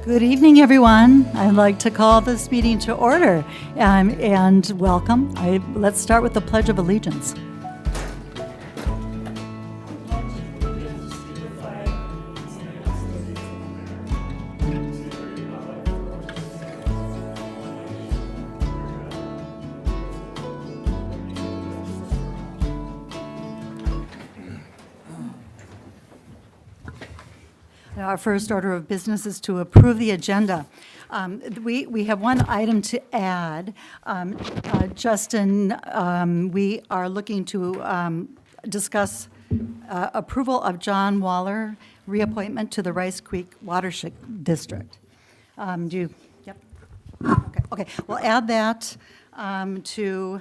Good evening, everyone. I'd like to call this meeting to order and welcome. Let's start with the Pledge of Allegiance. Our first order of business is to approve the agenda. We have one item to add. Justin, we are looking to discuss approval of John Waller reappointment to the Rice Creek Watershed District. Yep. Okay, we'll add that to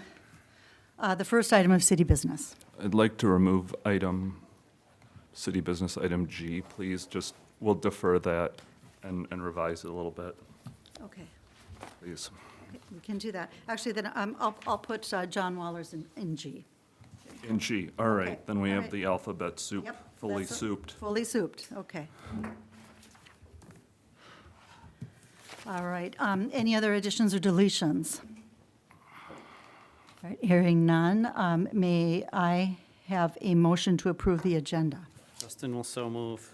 the first item of city business. I'd like to remove city business item G, please. We'll defer that and revise it a little bit, Okay, please. we can do that. Actually, then I'll put John Waller's in G. In G, all right. Okay, Then we all have right. the alphabet soup, Yep, fully that's souped. Fully souped, okay. All right, any other additions or deletions? All right, hearing none, may I have a motion to approve the agenda? Justin will so move.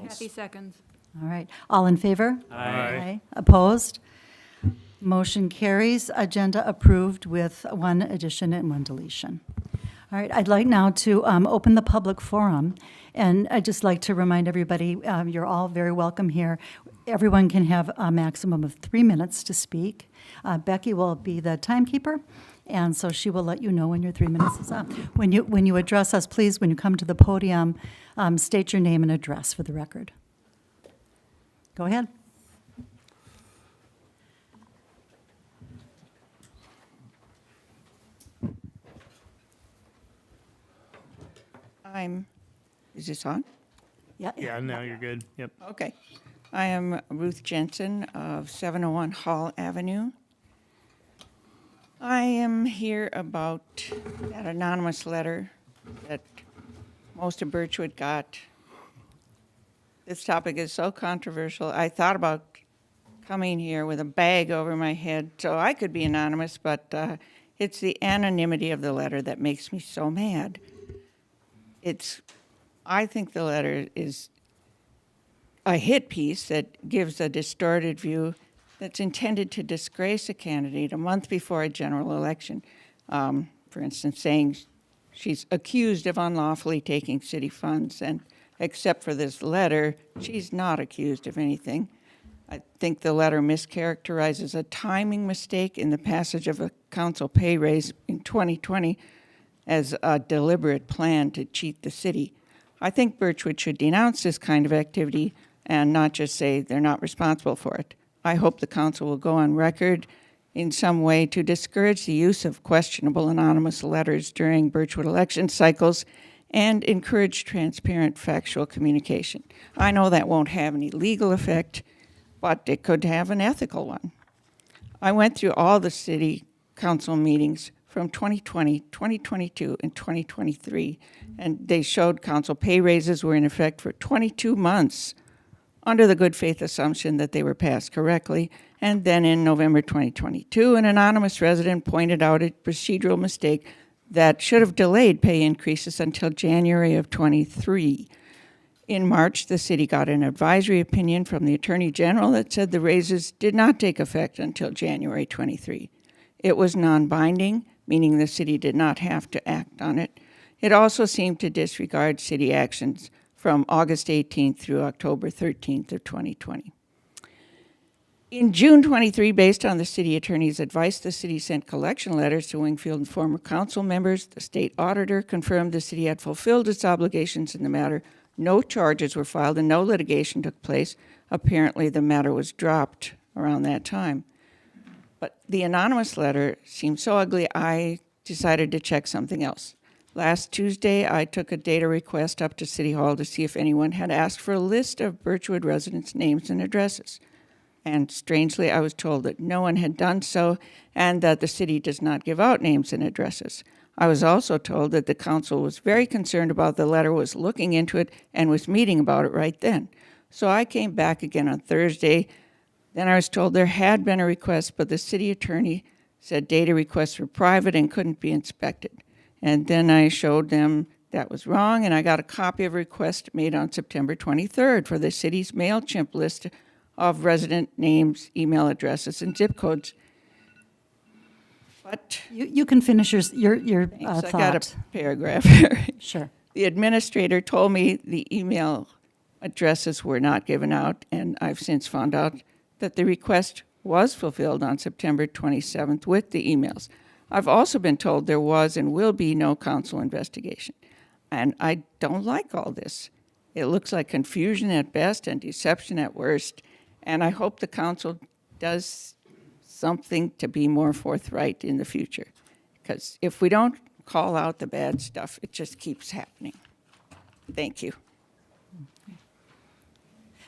Happy seconds. All right, all in favor? Aye. Opposed? Motion carries. Agenda approved with one addition and one deletion. All right, I'd like now to open the public forum, and I'd just like to remind everybody, you're all very welcome here. Everyone can have a maximum of 3 minutes to speak. Becky will be the timekeeper, and so she will let you know when your 3 minutes is up. When you address us, please, when you come to the podium, state your name and address for the record. Go ahead. Is this on? Yeah, now you're good. Yep. Okay. I am Ruth Jensen of 701 Hall Avenue. I am here about that anonymous letter that most of Birchwood got. This topic is so controversial. I thought about coming here with a bag over my head so I could be anonymous, but it's the anonymity of the letter that makes me so mad. I think the letter is a hit piece that gives a distorted view that's intended to disgrace a candidate a month before a general election. For instance, saying she's accused of unlawfully taking city funds, and except for this letter, she's not accused of anything. I think the letter mischaracterizes a timing mistake in the passage of a council pay raise in 2020 as a deliberate plan to cheat the city. I think Birchwood should denounce this kind of activity and not just say they're not responsible for it. I hope the council will go on record in some way to discourage the use of questionable anonymous letters during Birchwood election cycles and encourage transparent, factual communication. I know that won't have any legal effect, but it could have an ethical one. I went through all the city council meetings from 2020, 2022, and 2023, and they showed council pay raises were in effect for 22 months under the good faith assumption that they were passed correctly. And then in November 2022, an anonymous resident pointed out a procedural mistake that should have delayed pay increases until January of 23. In March, the city got an advisory opinion from the Attorney General that said the raises did not take effect until January 23. It was non-binding, meaning the city did not have to act on it. It also seemed to disregard city actions from August 18th through October 13th of 2020. In June 23, based on the city attorney's advice, the city sent collection letters to Wingfield and former council members. The state auditor confirmed the city had fulfilled its obligations in the matter. No charges were filed and no litigation took place. Apparently, the matter was dropped around that time. But the anonymous letter seemed so ugly, I decided to check something else. Last Tuesday, I took a data request up to City Hall to see if anyone had asked for a list of Birchwood residents' names and addresses. And strangely, I was told that no one had done so and that the city does not give out names and addresses. I was also told that the council was very concerned about the letter, was looking into it, and was meeting about it right then. So I came back again on Thursday. Then I was told there had been a request, but the city attorney said data requests were private and couldn't be inspected. And then I showed them that was wrong, and I got a copy of a request made on September 23rd for the city's MailChimp list of resident names, email addresses, and zip codes. But You can finish your I thought. got a paragraph here. Sure. The administrator told me the email addresses were not given out, and I've since found out that the request was fulfilled on September 27th with the emails. I've also been told there was and will be no council investigation, and I don't like all this. It looks like confusion at best and deception at worst, and I hope the council does something to be more forthright in the future, because if we don't call out the bad stuff, it just keeps happening. Thank you.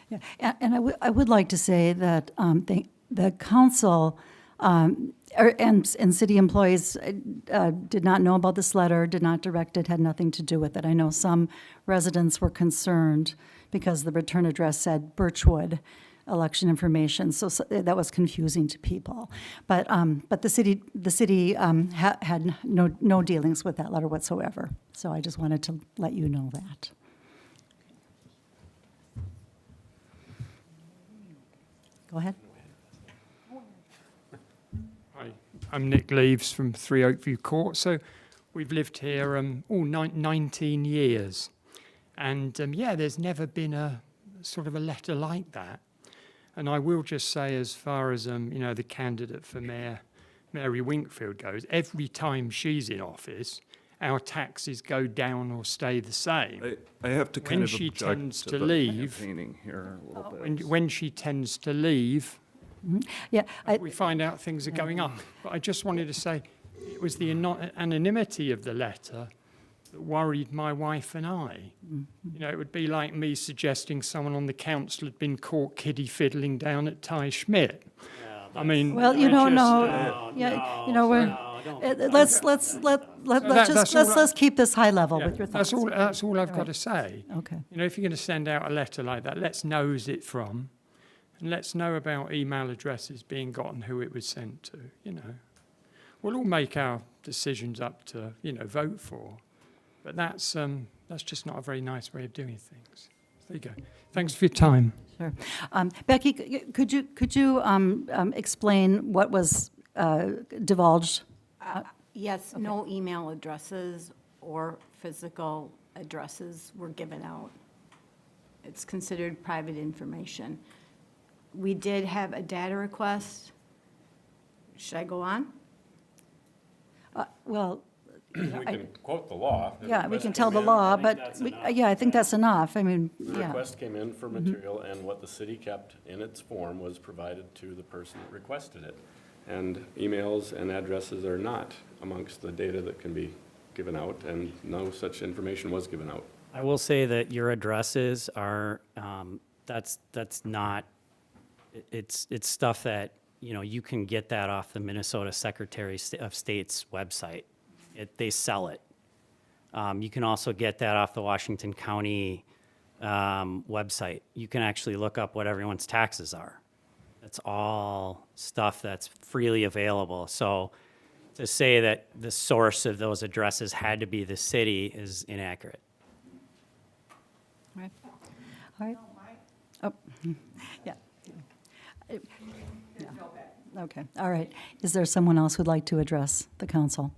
Yeah, and I would like to say that the council and city employees did not know about this letter, did not direct it, had nothing to do with it. I know some residents were concerned because the return address said Birchwood election information, so that was confusing to people. But the city had no dealings with that letter whatsoever. So I just wanted to let you know that. Go ahead. Hi, I'm Nick Leaves from 3 Oakview Court. So we've lived here 19 years. And yeah, there's never been a sort of a letter like that. And I will just say, as far as the candidate for Mayor, Mary Winkfield goes, every time she's in office, our taxes go down or stay the same. I have to kind When of she object tends to to the leave- campaigning here a little bit. When she tends to leave, Yeah, we find out things are going up. But I just wanted to say, it was the anonymity of the letter that worried my wife and I. You know, it would be like me suggesting someone on the council had been caught kiddie fiddling down at Ty Schmidt. I mean, well, you I don't just, know. Yeah, you know, let's keep this high level with your thoughts. That's all I've got to say. Okay. You know, if you're going to send out a letter like that, let's know who's it from, and let's know about email addresses being got and who it was sent to. You know, we'll all make our decisions up to vote for, but that's just not a very nice way of doing things. There you go. Thanks for your time. Sure. Becky, could you explain what was divulged? Yes, no email addresses or physical addresses were given out. It's considered private information. We did have a data request. Should I go on? Well, We can quote the law. The yeah, we request can tell came the in. law, I think but, that's enough. yeah, I think that's enough. I mean, The yeah. request came in for material, and what the city kept in its form was provided to the person that requested it. And emails and addresses are not amongst the data that can be given out, and no such information was given out. I will say that your addresses are, that's not, it's stuff that, you can get that off the Minnesota Secretary of State's website. They sell it. You can also get that off the Washington County website. You can actually look up what everyone's taxes are. That's all stuff that's freely available. So to say that the source of those addresses had to be the city is inaccurate. All right. Oh, yeah. Yeah. Okay, all right. Is there someone else who'd like to address the council?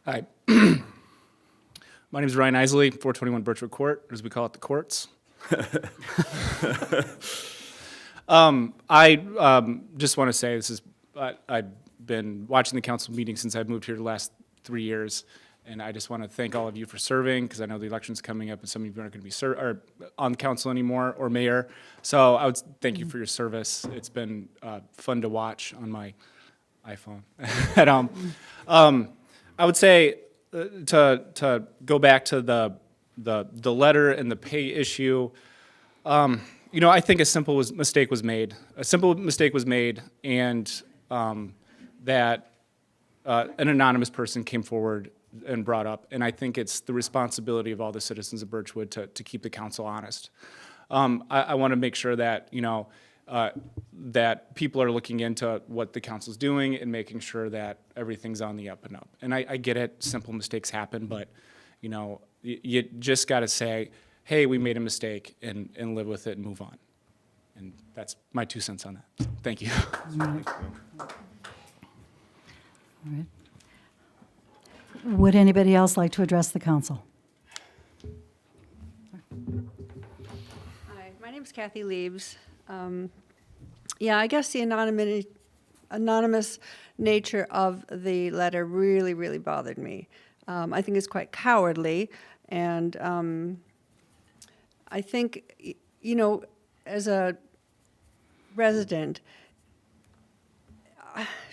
Hi. My name is Ryan Isley, 421 Birchwood Court, as we call it, the courts. I just want to say I've been watching the council meeting since I've moved here the last 3 years, and I just want to thank all of you for serving, because I know the election's coming up and some of you aren't going to be on council anymore, or mayor. So I would thank you for your service. It's been fun to watch on my iPhone at home. I would say to go back to the letter and the pay issue. you know, I think a simple mistake was made. A simple mistake was made, and that an anonymous person came forward and brought up. And I think it's the responsibility of all the citizens of Birchwood to keep the council honest. I want to make sure that, you know, that people are looking into what the council's doing and making sure that everything's on the up and up. And I get it, simple mistakes happen, but, you know, you just got to say, hey, we made a mistake, and live with it and move on. And that's my 2 cents on that. Thank you. All right. Would anybody else like to address the council? Hi, my name's Kathy Leaves. Yeah, I guess the anonymous nature of the letter really, really bothered me. I think it's quite cowardly, and I think, you know, as a resident,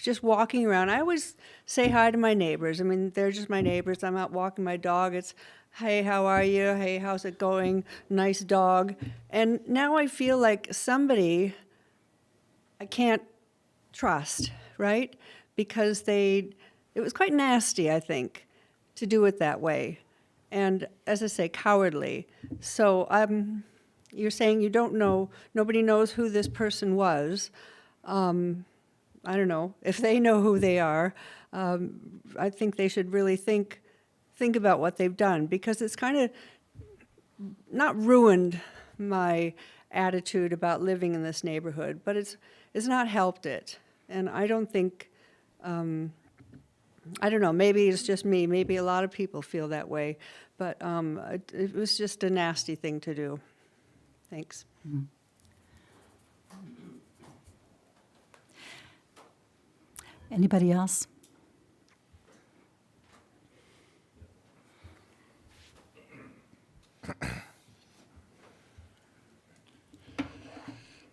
just walking around, I always say hi to my neighbors. I mean, they're just my neighbors. I'm out walking my dog. It's, hey, how are you? Hey, how's it going? Nice dog. And now I feel like somebody I can't trust, right? Because it was quite nasty, I think, to do it that way. And as I say, cowardly. So you're saying you don't know, nobody knows who this person was. I don't know if they know who they are. I think they should really think about what they've done, because it's kind of not ruined my attitude about living in this neighborhood, but it's not helped it. And I don't think, I don't know, maybe it's just me, maybe a lot of people feel that way, but it was just a nasty thing to do. Thanks. Mm-hmm. Anybody else?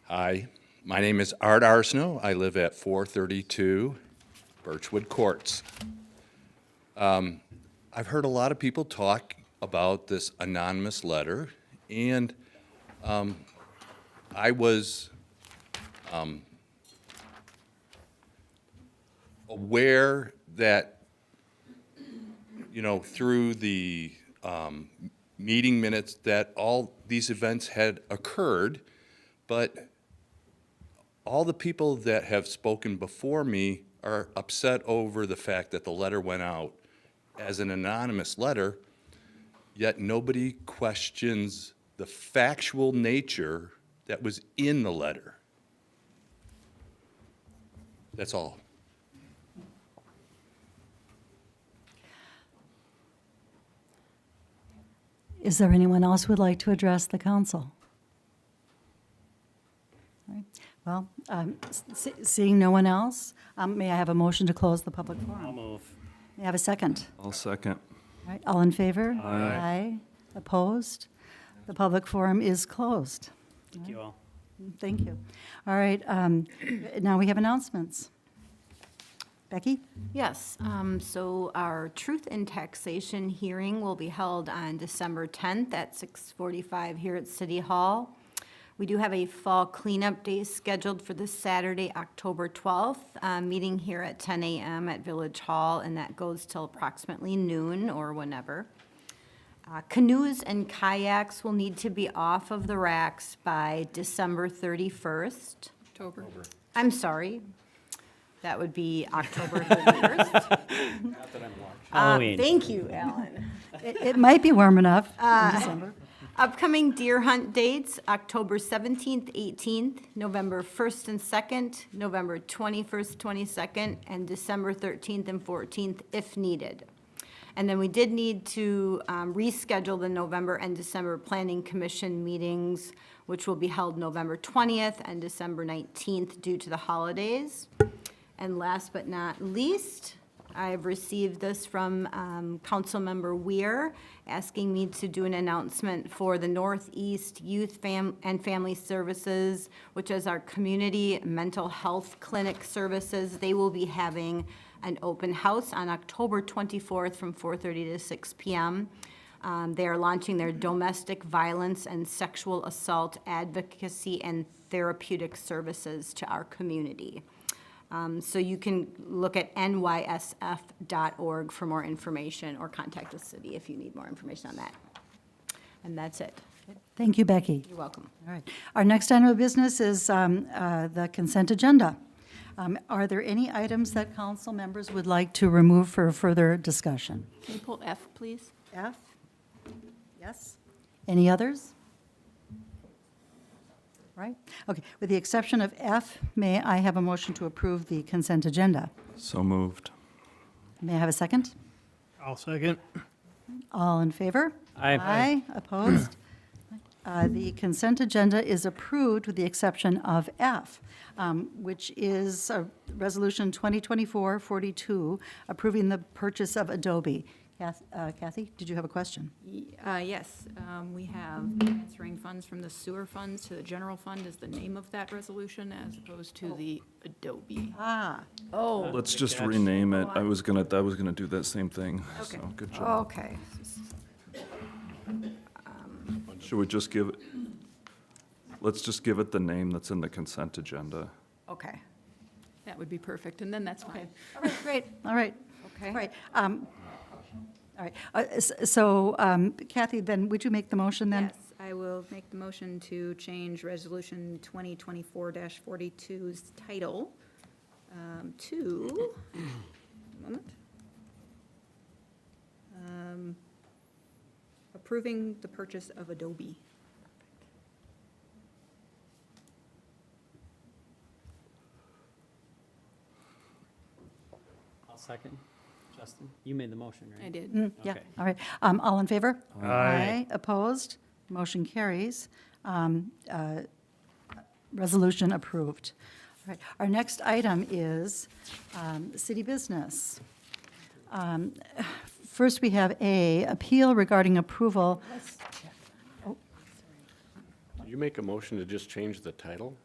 Hi, my name is Art Arsenault. I live at 432 Birchwood Courts. I've heard a lot of people talk about this anonymous letter, and I was aware that, you know, through the meeting minutes that all these events had occurred, but all the people that have spoken before me are upset over the fact that the letter went out as an anonymous letter, yet nobody questions the factual nature that was in the letter. That's all. Is there anyone else who would like to address the council? All right. Well, seeing no one else, may I have a motion to close the public I'll forum? move. May I have a second? I'll second. All right, all in favor? Aye. Aye. Opposed? The public forum is closed. Thank you all. Thank you. All right, now we have announcements. Becky? Yes, so our Truth in Taxation hearing will be held on December 10th at 6:45 here at City Hall. We do have a fall cleanup day scheduled for this Saturday, October 12th, meeting here at 10 a.m. at Village Hall, and that goes till approximately noon or whenever. Canoes and kayaks will need to be off of the racks by December 31st. October. I'm sorry, that would be October 31st. Halloween. Thank you, Alan. It might be warm enough in December. Upcoming deer hunt dates, October 17th, 18th, November 1st and 2nd, November 21st, 22nd, and December 13th and 14th if needed. And then we did need to reschedule the November and December Planning Commission meetings, which will be held November 20th and December 19th due to the holidays. And last but not least, I've received this from Councilmember Weir, asking me to do an announcement for the Northeast Youth and Family Services, which is our community mental health clinic services. They will be having an open house on October 24th from 4:30 to 6 p.m. They are launching their domestic violence and sexual assault advocacy and therapeutic services to our community. So you can look at nysf.org for more information, or contact the city if you need more information on that. And that's it. Thank you, Becky. You're welcome. All right. Our next item of business is the consent agenda. Are there any items that council members would like to remove for further discussion? Can you pull F, please? F? Yes? Any others? Right? Okay, with the exception of F, may I have a motion to approve the consent agenda? So moved. May I have a second? I'll second. All in favor? Aye. Aye, opposed? The consent agenda is approved with the exception of F, which is Resolution 2024-42, approving the purchase of Adobe. Kathy, did you have a question? Yes, we have transferring funds from the sewer funds to the general fund is the name of that resolution, as opposed to the Adobe. Oh, Let's just rename it. I was gonna do that same thing. Okay. So, good job. okay. Should we just give it, let's just give it the name that's in the consent agenda. Okay. That would be perfect, and then that's fine. All right, great, all right. Okay. All right. All right. So Kathy, then, would you make the motion then? Yes, I will make the motion to change Resolution 2024-42's title to, a moment, approving the purchase of Adobe. I'll second. Justin, you made the motion, right? I did. Yeah, Okay. all right. All in favor? Aye. Opposed? Motion carries. Resolution approved. All right. Our next item is city business. First, we have A, appeal regarding approval. Did you make a motion to just change the title?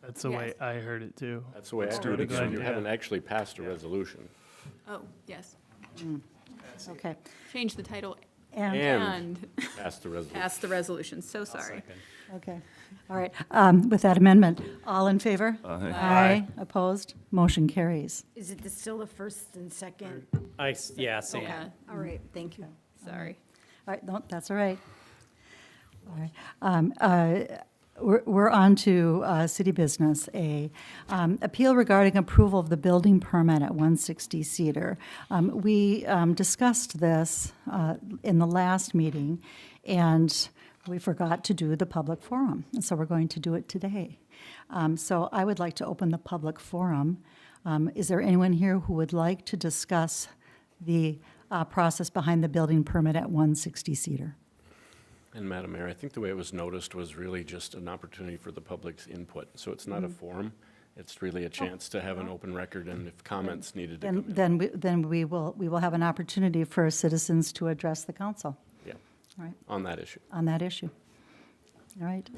That's the way Yes. I heard it too. That's the way I do heard it it, so again. you Yeah. haven't actually passed a resolution. Oh, yes. Okay. Change the title And, and Passed the resolution. pass the resolution. So I'll sorry. second. okay. All right. With that amendment, all in favor? Aye. Aye. Opposed? Motion carries. Is it still the first and second? Yeah, same. Yeah, All right, thank you. sorry. All right, no, that's all right. All right. We're on to city business, A. Appeal regarding approval of the building permit at 160 Cedar. We discussed this in the last meeting, and we forgot to do the public forum, and so we're going to do it today. So I would like to open the public forum. Is there anyone here who would like to discuss the process behind the building permit at 160 Cedar? And Madam Mayor, I think the way it was noticed was really just an opportunity for the public's input. So it's not a forum, it's really a chance to have an open record, and if comments needed to come in. Then we will have an opportunity for citizens to address the council, Yeah, all right, on that issue. on that issue. All right.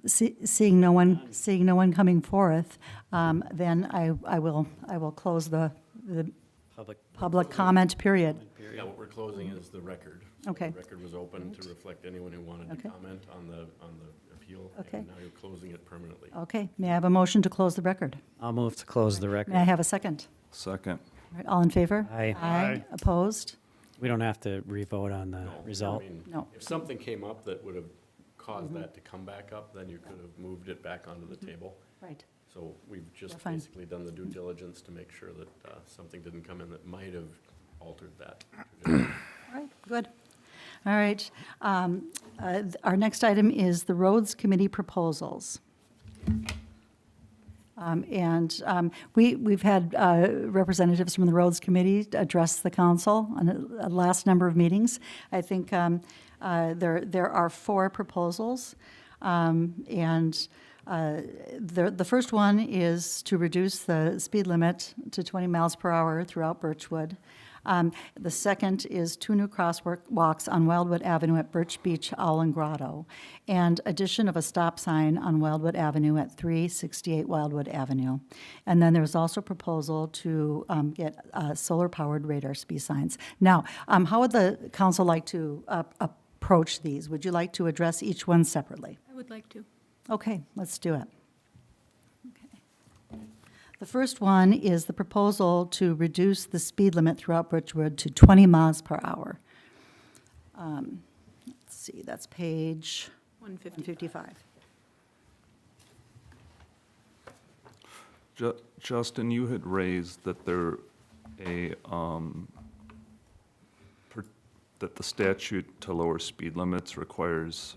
Seeing no one coming forth, then I will close the public comment period. Yeah, what we're closing is the record. Okay. The record was open to reflect anyone who wanted to Okay. comment on the appeal. Okay. And now you're closing it permanently. Okay, may I have a motion to close the record? I'll move to close the May I record. have a second? Second. All right, all in favor? Aye. Aye. Opposed? We don't have to re-vote on the No, I result. mean, No. If something came up that would have caused that to come back up, then you could have moved it back onto the table. Right. So we've just Fine. basically done the due diligence to make sure that something didn't come in that might have altered that. All right, good. All right. Our next item is the Roads Committee proposals. We've had representatives from the Roads Committee address the council on a last number of meetings. I think there are 4 proposals. The first one is to reduce the speed limit to 20 miles per hour throughout Birchwood. The second is 2 new crosswalks on Wildwood Avenue at Birch Beach, Owl and Grotto, and addition of a stop sign on Wildwood Avenue at 368 Wildwood Avenue. And then there's also proposal to get solar-powered radar speed signs. Now, how would the council like to approach these? Would you like to address each one separately? I would like to. Okay, let's do it. Okay. The first one is the proposal to reduce the speed limit throughout Birchwood to 20 miles per hour. Let's see, that's page 155. Justin, you had raised that that the statute to lower speed limits requires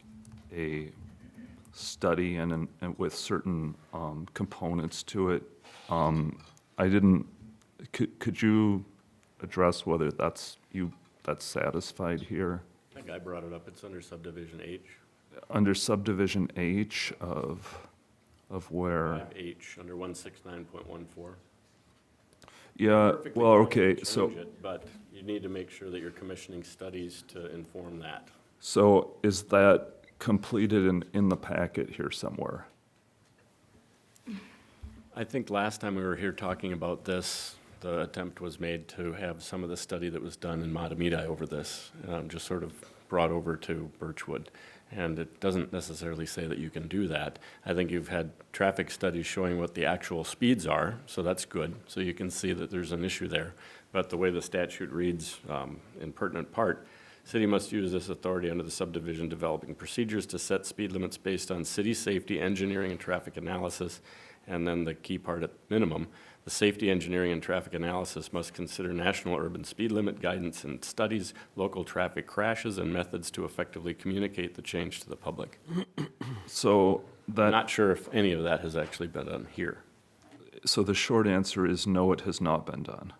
a study and with certain components to it. Could you address whether that's satisfied here? I think I brought it up. It's under subdivision H. Under subdivision H of where? 5H, under 169.14. Yeah, Perfectly well, fine to okay, change so, it, but you need to make sure that you're commissioning studies to inform that. so is that completed in the packet here somewhere? I think last time we were here talking about this, the attempt was made to have some of the study that was done in Matamidi over this, just sort of brought over to Birchwood. And it doesn't necessarily say that you can do that. I think you've had traffic studies showing what the actual speeds are, so that's good. So you can see that there's an issue there. But the way the statute reads, in pertinent part, city must use this authority under the subdivision developing procedures to set speed limits based on city safety, engineering, and traffic analysis. And then the key part at minimum, the safety, engineering, and traffic analysis must consider national urban speed limit guidance and studies, local traffic crashes, and methods to effectively communicate the change to the public. So that. Not sure if any of that has actually been done here. So the short answer is no, it has not been done.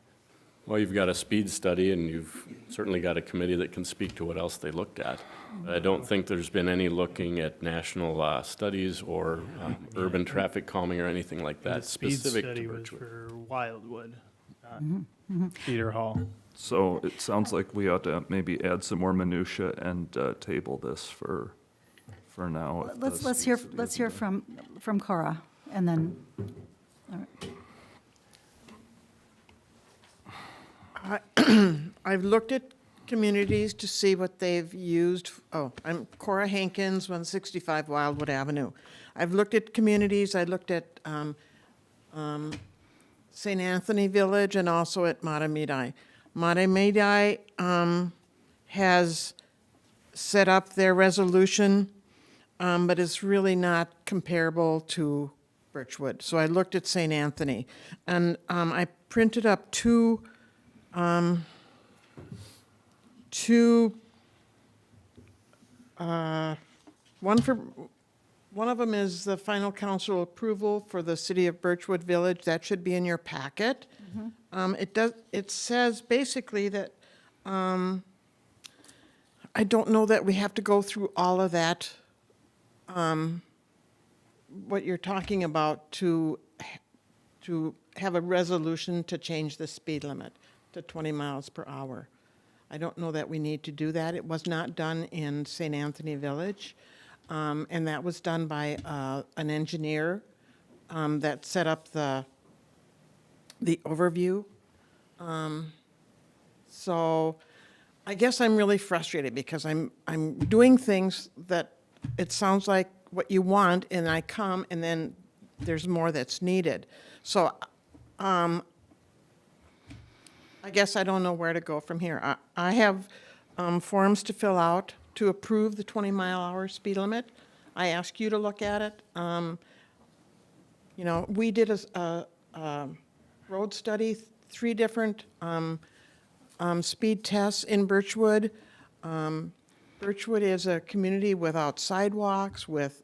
Well, you've got a speed study, and you've certainly got a committee that can speak to what else they looked at. I don't think there's been any looking at national studies or urban traffic calming or anything like The that speed specific study to was Birchwood. for Wildwood, not Cedar Hall. So it sounds like we ought to maybe add some more minutia and table this for now. if the Let's speed hear, study let's isn't hear done. from Cora, and then, all right. I've looked at communities to see what they've used. Oh, I'm Cora Hankins, 165 Wildwood Avenue. I've looked at communities. I looked at St. Anthony Village and also at Matamidi. Matamidi has set up their resolution, but it's really not comparable to Birchwood. So I looked at St. Anthony, and I printed up one of them is the final council approval for the city of Birchwood Village. That should be in your packet. It says basically that, I don't know that we have to go through all of that, what you're talking about to have a resolution to change the speed limit to 20 miles per hour. I don't know that we need to do that. It was not done in St. Anthony Village, and that was done by an engineer that set up the overview. So I guess I'm really frustrated because I'm doing things that it sounds like what you want, and I come, and then there's more that's needed. So I guess I don't know where to go from here. I have forms to fill out to approve the 20-mile-hour speed limit. I ask you to look at it. You know, we did a road study, 3 different speed tests in Birchwood. Birchwood is a community without sidewalks, with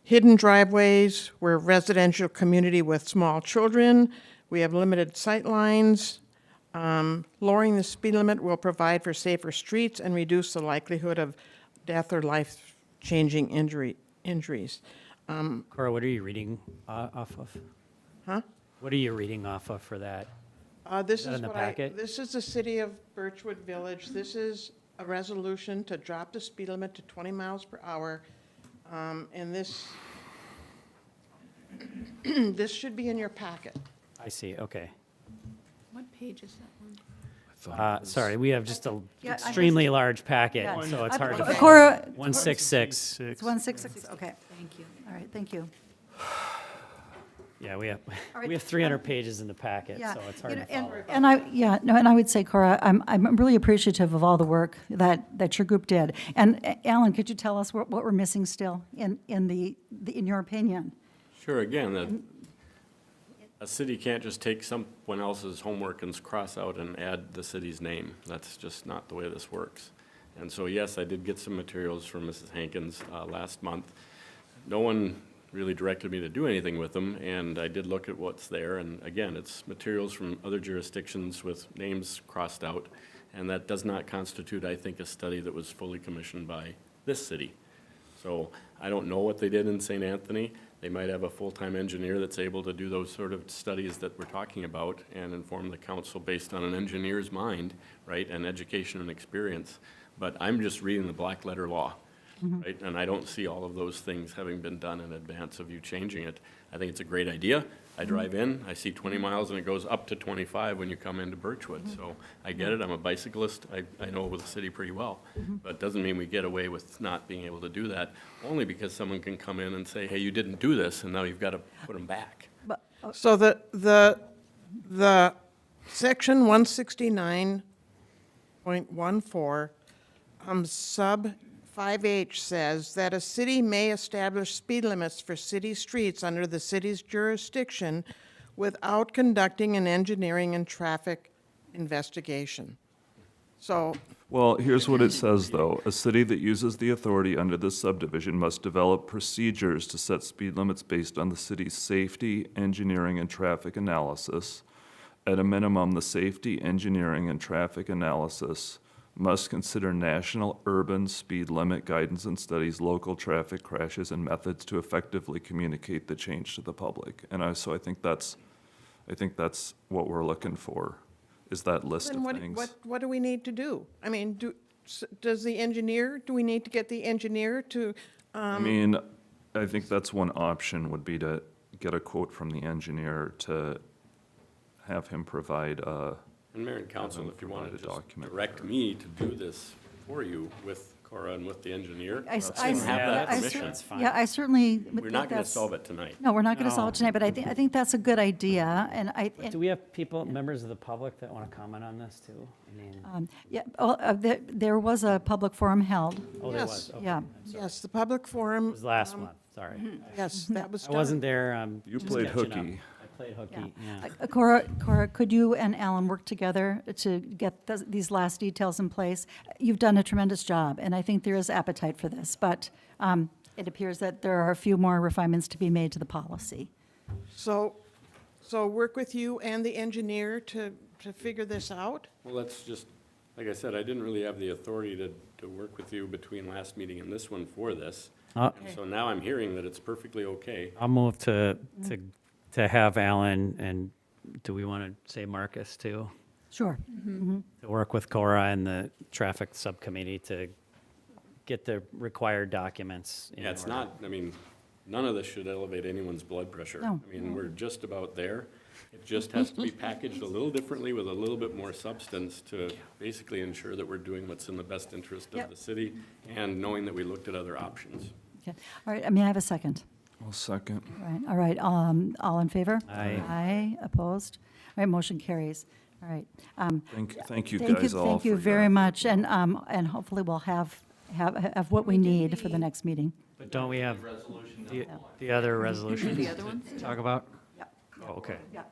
hidden driveways. We're a residential community with small children. We have limited sight lines. Lowering the speed limit will provide for safer streets and reduce the likelihood of death or life-changing injuries. Cora, what are you reading off of? Huh? What are you reading off of for that? This that is in the what packet? this is the city of Birchwood Village. This is a resolution to drop the speed limit to 20 miles per hour. And this, this should be in your packet. I see, okay. What page is that one? Sorry, we have just a Yeah, I extremely large packet, Yeah. so it's hard to. Cora, 166. it's 166, okay. Thank you. All right, thank you. Yeah, we have, All right, we have 300 pages in the packet, Yeah, so it's you hard know, to follow. and I would say, Cora, I'm really appreciative of all the work that your group did. And Alan, could you tell us what we're missing still in your opinion? Sure, again, a city can't just take someone else's homework and cross out and add the city's name. That's just not the way this works. And so, yes, I did get some materials from Mrs. Hankins last month. No one really directed me to do anything with them, and I did look at what's there. And again, it's materials from other jurisdictions with names crossed out, and that does not constitute, I think, a study that was fully commissioned by this city. So I don't know what they did in St. Anthony. They might have a full-time engineer that's able to do those sort of studies that we're talking about and inform the council based on an engineer's mind, right, and education and experience. But I'm just reading the black letter law, right? And I don't see all of those things having been done in advance of you changing it. I think it's a great idea. I drive in, I see 20 miles, and it goes up to 25 when you come into Birchwood. So I get it, I'm a bicyclist, I know the city pretty well. But it doesn't mean we get away with not being able to do that, only because someone can come in and say, hey, you didn't do this, and now you've got to put them back. So the section 169.14, sub 5H says that a city may establish speed limits for city streets under the city's jurisdiction without conducting an engineering and traffic investigation. So, Well, here's what it says, though. A city that uses the authority under this subdivision must develop procedures to set speed limits based on the city's safety, engineering, and traffic analysis. At a minimum, the safety, engineering, and traffic analysis must consider national urban speed limit guidance and studies local traffic crashes and methods to effectively communicate the change to the public. And so I think that's what we're looking for, is that list then of what, things. what do we need to do? I mean, do we need to get the engineer to, I mean, I think that's one option, would be to get a quote from the engineer to have him provide And Mayor and Council, if you wanted to Provide a just document. direct me to do this for you with Cora and with the engineer, I let's I- have that I- permission. That's fine. Yeah, I certainly. We're not going to that's- solve it tonight. No, we're not going to solve it No. tonight, but I think that's a good idea, and Do we have people, members of the public that want to comment on this too? I mean, yeah, there was a public forum held, oh, there yes. was, okay. yeah. yes, the public forum. It was last month, sorry. Yes, that was I done. wasn't there, You just played catching up. hooky. I played hooky, yeah. Cora, could you and Alan work together to get these last details in place? You've done a tremendous job, and I think there is appetite for this, but it appears that there are a few more refinements to be made to the policy. So work with you and the engineer to figure this out? Well, let's just, like I said, I didn't really have the authority to work with you between last meeting and this one for this. Uh, And so now I'm hearing that it's perfectly okay. I'll move to have Alan, and do we want to say Marcus too? Sure. To work with Cora and the traffic subcommittee to get the required documents in Yeah, it's order. not, I mean, none of this should elevate anyone's blood pressure. No. I mean, we're just about there. It just has to be packaged a little differently with a little bit more substance to basically ensure that we're doing what's in the best interest Yep. of the city and knowing that we looked at other options. Okay. All right, may I have a second? I'll second. All right, all in favor? Aye. Aye, opposed? All right, motion carries. All right. Thank you guys all Thank you for very your much, and hopefully we'll have what we need for the next meeting. But don't we have the other resolutions The other ones? to talk about? Yeah. Oh, okay. Yeah.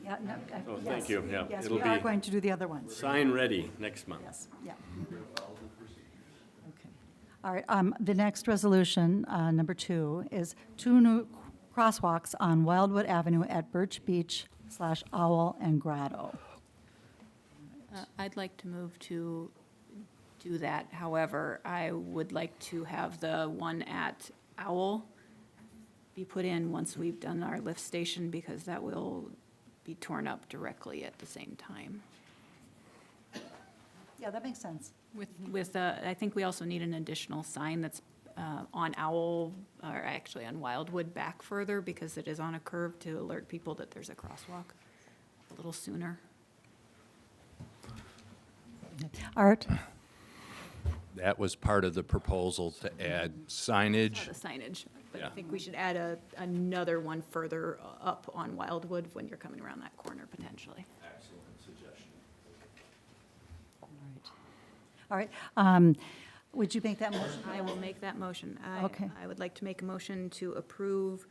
Yeah, no, Oh, yes. thank you, yeah. Yes, It'll we are be going to do the other ones. sign ready next month. Yes, yeah. Okay. All right, the next resolution, number 2, is 2 new crosswalks on Wildwood Avenue at Birch Beach / Owl and Grotto. I'd like to move to do that. However, I would like to have the one at Owl be put in once we've done our lift station, because that will be torn up directly at the same time. Yeah, that makes sense. I think we also need an additional sign that's on Owl, or actually on Wildwood back further, because it is on a curve, to alert people that there's a crosswalk a little sooner. Art? That was part of the proposal to add signage. The signage, but I Yeah. think we should add another one further up on Wildwood when you're coming around that corner potentially. Excellent suggestion. All right. Would you make that motion? I will make that motion. Okay. I would like to make a motion to approve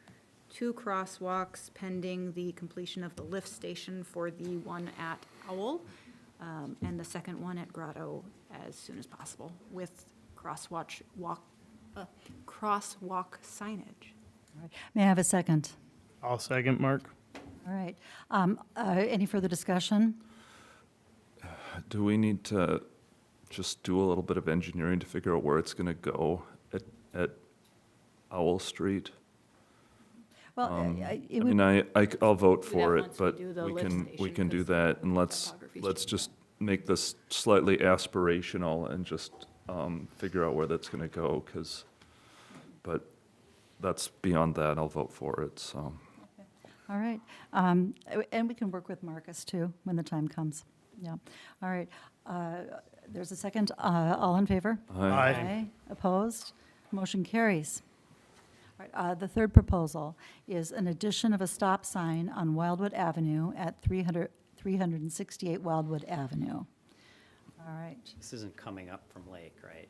2 crosswalks pending the completion of the lift station for the one at Owl, and the second one at Grotto as soon as possible, with crosswalk signage. All right. May I have a second? I'll second, Mark. All right. Any further discussion? Do we need to just do a little bit of engineering to figure out where it's going to go at Owl Street? Well, I it mean, would, I'll vote Do for that it, once we but do the we lift can station, do 'cause that, and topography's let's changing. just make this slightly aspirational and just figure out where that's going to go, but that's beyond that. I'll vote for it, so. all right. And we can work with Marcus, too, when the time comes. Yeah. All right. There's a second. All in favor? Aye. Opposed? Motion carries. All right, the third proposal is an addition of a stop sign on Wildwood Avenue at 368 Wildwood Avenue. All right. This isn't coming up from Lake, right?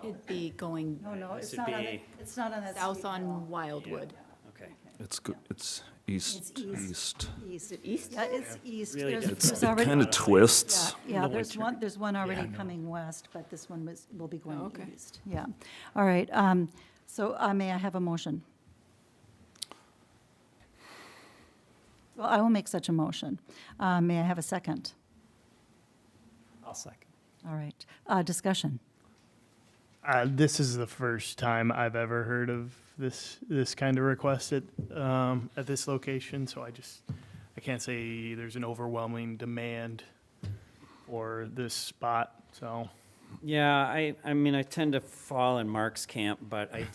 It'd be going No, This it's would not on, be- it's not on that south street at all. on Wildwood. Okay. It's It's east. east. Is it east? Yeah, it's east. Really There's- different. there's It already- kind of twists. Yeah, the there's winter. one already coming west, but this one will be going Oh, okay. east. Yeah. All right. So may I have a motion? Well, I will make such a motion. May I have a second? I'll second. All right. Discussion. This is the first time I've ever heard of this kind of request at this location, so I can't say there's an overwhelming demand for this spot, so. Yeah, I mean, I tend to fall in Mark's camp, but it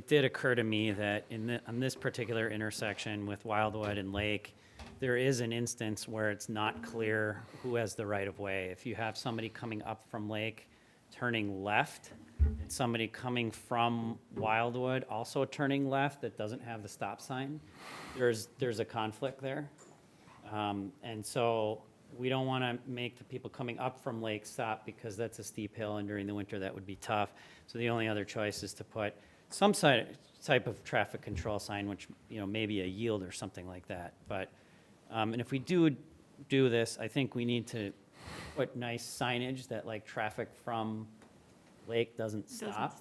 did occur to me that on this particular intersection with Wildwood and Lake, there is an instance where it's not clear who has the right of way. If you have somebody coming up from Lake turning left, and somebody coming from Wildwood also turning left that doesn't have the stop sign, there's a conflict there. And so we don't want to make the people coming up from Lake stop, because that's a steep hill, and during the winter that would be tough. So the only other choice is to put some type of traffic control sign, which, maybe a yield or something like that. But, and if we do this, I think we need to put nice signage that, like, traffic from Lake doesn't stop,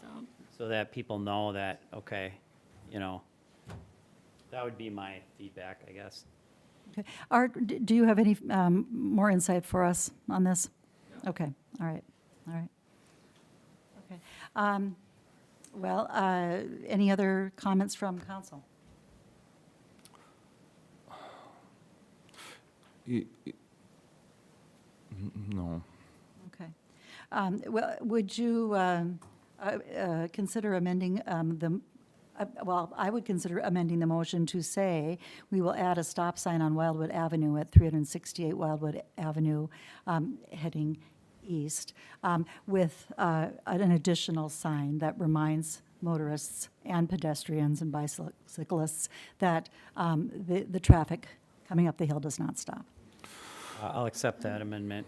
so that people know that, okay, that would be my feedback, I guess. Okay. Art, do you have any more insight for us on this? Okay. All right. Okay. Well, any other comments from council? No. Okay. Well, would you consider amending well, I would consider amending the motion to say we will add a stop sign on Wildwood Avenue at 368 Wildwood Avenue, heading east, with an additional sign that reminds motorists and pedestrians and bicyclists that the traffic coming up the hill does not stop. I'll accept that amendment.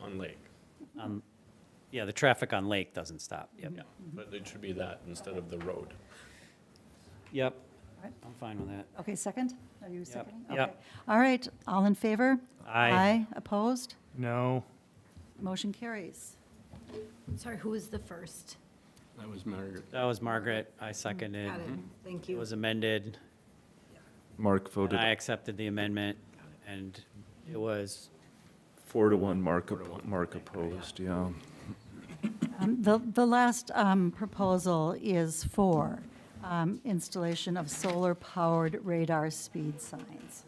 On Lake. Yeah, the traffic on Lake doesn't stop. Yep. Yeah, but it should be that instead of the road. Yep. Right. I'm fine with that. Okay, second? Are you seconding? Yep. Okay. All right, all in favor? Aye. Opposed? No. Motion carries. Sorry, who was the first? That was Margaret. That was Margaret. I seconded. Got it, thank It you. was amended, Mark and voted I accepted the amendment, and it was 4-1. Mark opposed, yeah. The last proposal is for installation of solar-powered radar speed signs.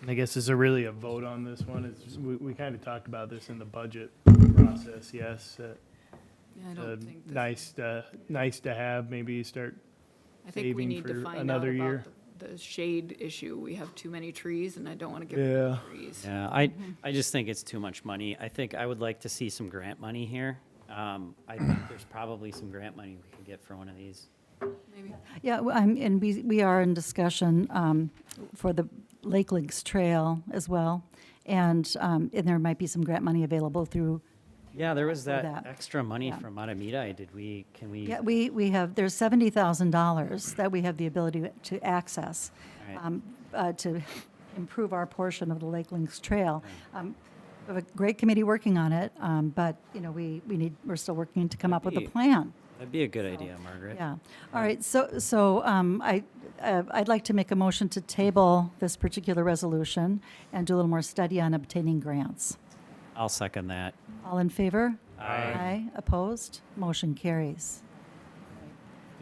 And I guess is there really a vote on this one? We kind of talked about this in the budget process, yes. I don't think this- Nice to have, maybe start I think we saving need to for find out another year. about the shade issue. We have too many trees, and I don't want to get rid Yeah. of trees. Yeah, I just think it's too much money. I think I would like to see some grant money here. I think there's probably some grant money we could get for one of these. Maybe. Yeah, and we are in discussion for the Lake Links Trail as well. And there might be some grant money available through, Yeah, there was For that that. extra money Yeah. from Matamidi. Can we? yeah, we have, there's $70,000 that we have the ability to access Right. to improve our portion of the Lake Links Trail. We have a great committee working on it, but, we're still working to come up with a That'd be- plan. That'd be a good idea, Margaret. Yeah. All right, so I'd like to make a motion to table this particular resolution and do a little more study on obtaining grants. I'll second that. All in favor? Aye. Opposed? Motion carries.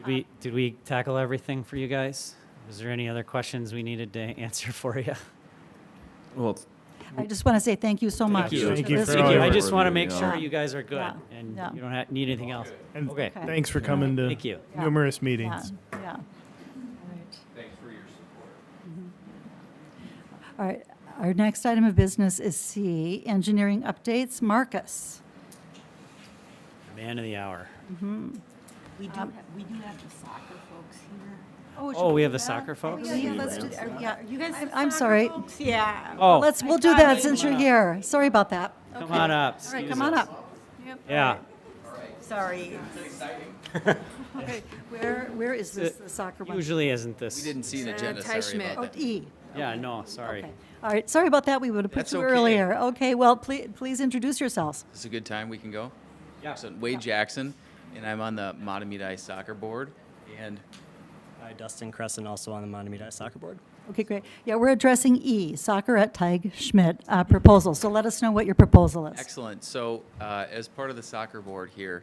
Did we tackle everything for you guys? Was there any other questions we needed to answer for you? Well, I just want to say thank you so much. you. Thank you This- for Thank all you. your I just want to review, make yeah. sure you guys are good Yeah, and yeah. you don't need anything else. And Okay. Okay. thanks for coming to Thank you. Yeah. numerous Yeah, meetings. yeah. All right. Thanks for your support. All right, our next item of business is C, engineering updates. Marcus. Man of the hour. We do have the soccer folks here. Oh, we have the soccer folks? Yeah, let's do, yeah. You guys. I'm sorry. Yeah. Oh, We'll do that since you're here. Sorry about that. come on up. All right, Excuse come on us. up. Yeah. Sorry. Okay, where is this, the soccer one? Usually isn't this. Didn't see an agenda, Ty sorry Schmidt. about Oh, that. E. Yeah, no, sorry. Okay. All right, sorry about that. We would have put That's you okay. earlier. Okay, well, please introduce yourselves. This is a good time, we can go? Yeah. Excellent. Wade Jackson, and I'm on the Matamidi Soccer Board, and Hi, Dustin Crescent, also on the Matamidi Soccer Board. Okay, great. Yeah, we're addressing E, soccer at Tig Schmidt proposal. So let us know what your proposal is. excellent. So, as part of the soccer board here,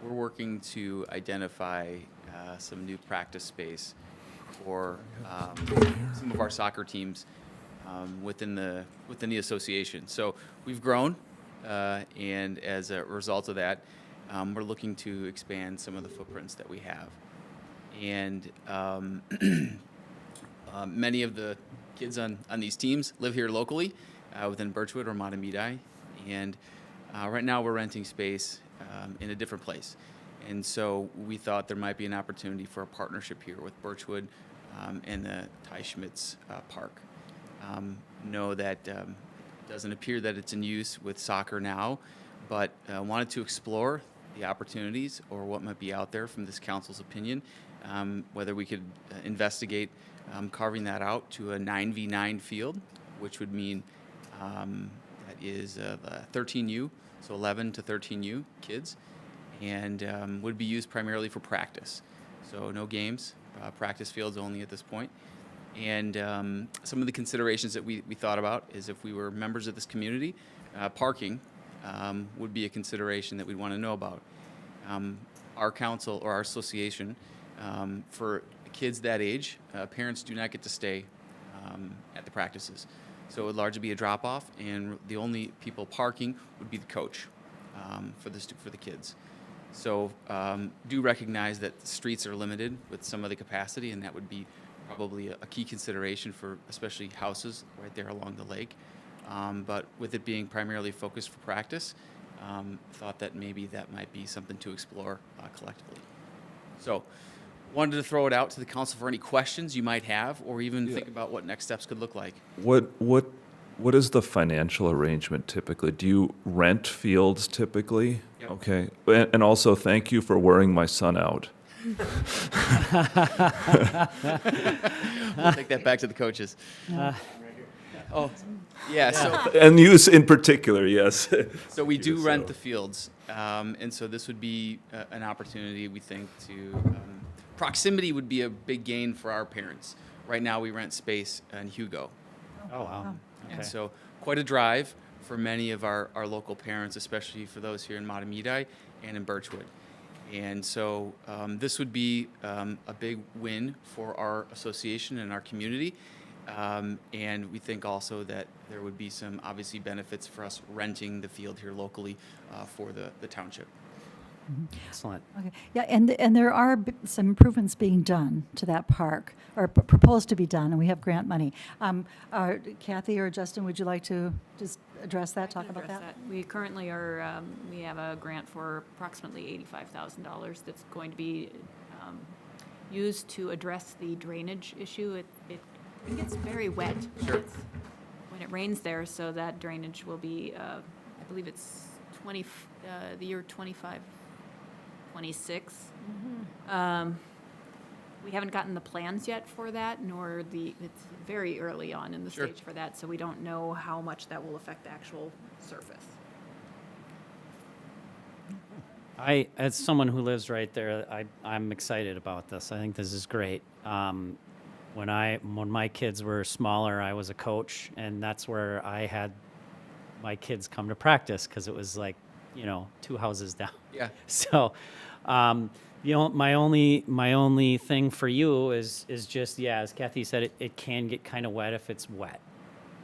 we're working to identify some new practice space for some of our soccer teams within the association. So we've grown, and as a result of that, we're looking to expand some of the footprints that we have. And many of the kids on these teams live here locally within Birchwood or Matamidi. And right now we're renting space in a different place. And so we thought there might be an opportunity for a partnership here with Birchwood and the Ty Schmidt's Park. Know that it doesn't appear that it's in use with soccer now, but wanted to explore the opportunities or what might be out there from this council's opinion, whether we could investigate carving that out to a 9v9 field, which would mean that is the 13U, so 11 to 13U kids, and would be used primarily for practice. So no games, practice fields only at this point. And some of the considerations that we thought about is if we were members of this community, parking would be a consideration that we'd want to know about. Our council or our association, for kids that age, parents do not get to stay at the practices. So it would largely be a drop-off, and the only people parking would be the coach for the kids. So do recognize that the streets are limited with some of the capacity, and that would be probably a key consideration for especially houses right there along the lake. But with it being primarily focused for practice, thought that maybe that might be something to explore collectively. So wanted to throw it out to the council for any questions you might have, or even think about what next steps could look like. What is the financial arrangement typically? Do you rent fields typically? Yep. Okay. And also, thank you for wearing my son out. We'll take that back to the coaches. Oh, yeah, so, And you in particular, yes. so we do Yes, rent so. the fields, and so this would be an opportunity, we think, to proximity would be a big gain for our parents. Right now, we rent space in Hugo. Oh, wow. And Okay. so quite a drive for many of our local parents, especially for those here in Matamidi and in Birchwood. And so this would be a big win for our association and our community. And we think also that there would be some obviously benefits for us renting the field here locally for the township. Excellent. Okay, yeah, and there are some improvements being done to that park, or proposed to be done, and we have grant money. Kathy or Justin, would you like to just address that, talk about Address that? We currently are, we have a grant for approximately $85,000 that's going to be used to address the drainage issue. It gets very wet when it rains there, so that drainage will be, I believe it's the year 26. We haven't gotten the plans yet for that, nor it's very early on in the Sure. stage for that, so we don't know how much that will affect the actual surface. As someone who lives right there, I'm excited about this. I think this is great. When my kids were smaller, I was a coach, and that's where I had my kids come to practice because it was like, 2 houses down. Yeah. So, my only thing for you is just, as Kathy said, it can get kind of wet if it's wet.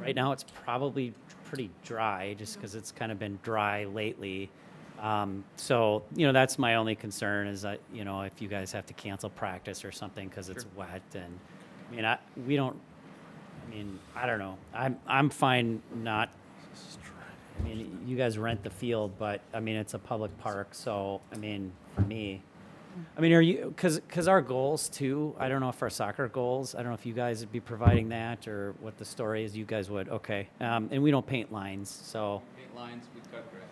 Right now, it's probably pretty dry just because it's kind of been dry lately. So, that's my only concern is that, if you guys have to cancel practice or something because it's wet. And I don't know. I'm fine not. You guys rent the field, but it's a public park. So, for me, are you, because our goals too, I don't know if our soccer goals, I don't know if you guys would be providing that or what the story is. You guys would. Okay. And we don't paint lines. So. Paint lines, we cut grass.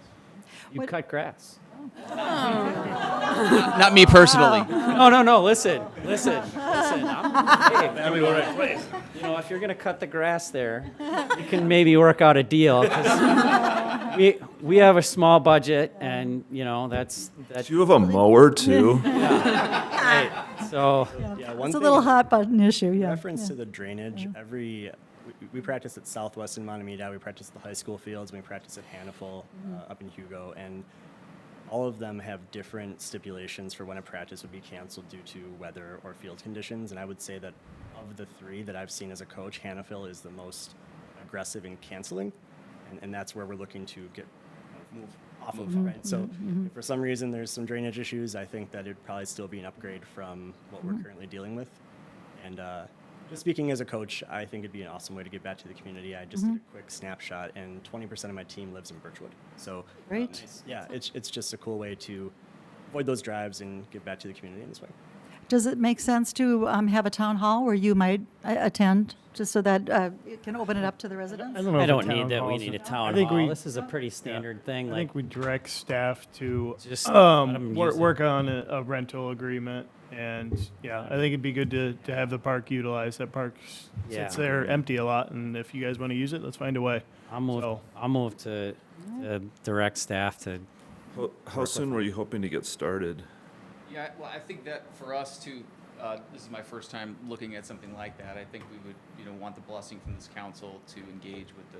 You cut grass. Not me personally. No. Listen. If you're gonna cut the grass there, you can maybe work out a deal. 'Cause we have a small budget, and that's. Do you have a mower too? Right. So. Yeah, one It's a thing little hot button issue, in yeah. reference yeah. to the drainage, we practice at Southwest in Matamidi, we practice at the high school fields, and we practice at Hannaful up in Hugo, and all of them have different stipulations for when a practice would be canceled due to weather or field conditions, and I would say that of the 3 that I've seen as a coach, Hannaful is the most aggressive in canceling, and that's where we're looking to move off of, right? So if for some reason there's some drainage issues, I think that it'd probably still be an upgrade from what we're currently dealing with. And just speaking as a coach, I think it'd be an awesome way to get back to the community. I just did a quick snapshot, and 20% of my team lives in Birchwood. So Great. it's just a cool way to avoid those drives and get back to the community in this way. Does it make sense to have a town hall where you might attend, just so that it can open it up to the residents? know I if don't a town need that. We hall's need a a- town I think hall. we- This is a pretty standard thing. I Like, think we direct staff to Just let 'em use it. work on a rental agreement, and I think it'd be good to have the park utilized. That park sits Yeah. there empty a lot, and if you guys want to use it, let's find a way. I'll move to direct staff to. How soon were you hoping to get started? Yeah, well, I think that for us too, this is my first time looking at something like that. I think we would, want the blessing from this council to engage with the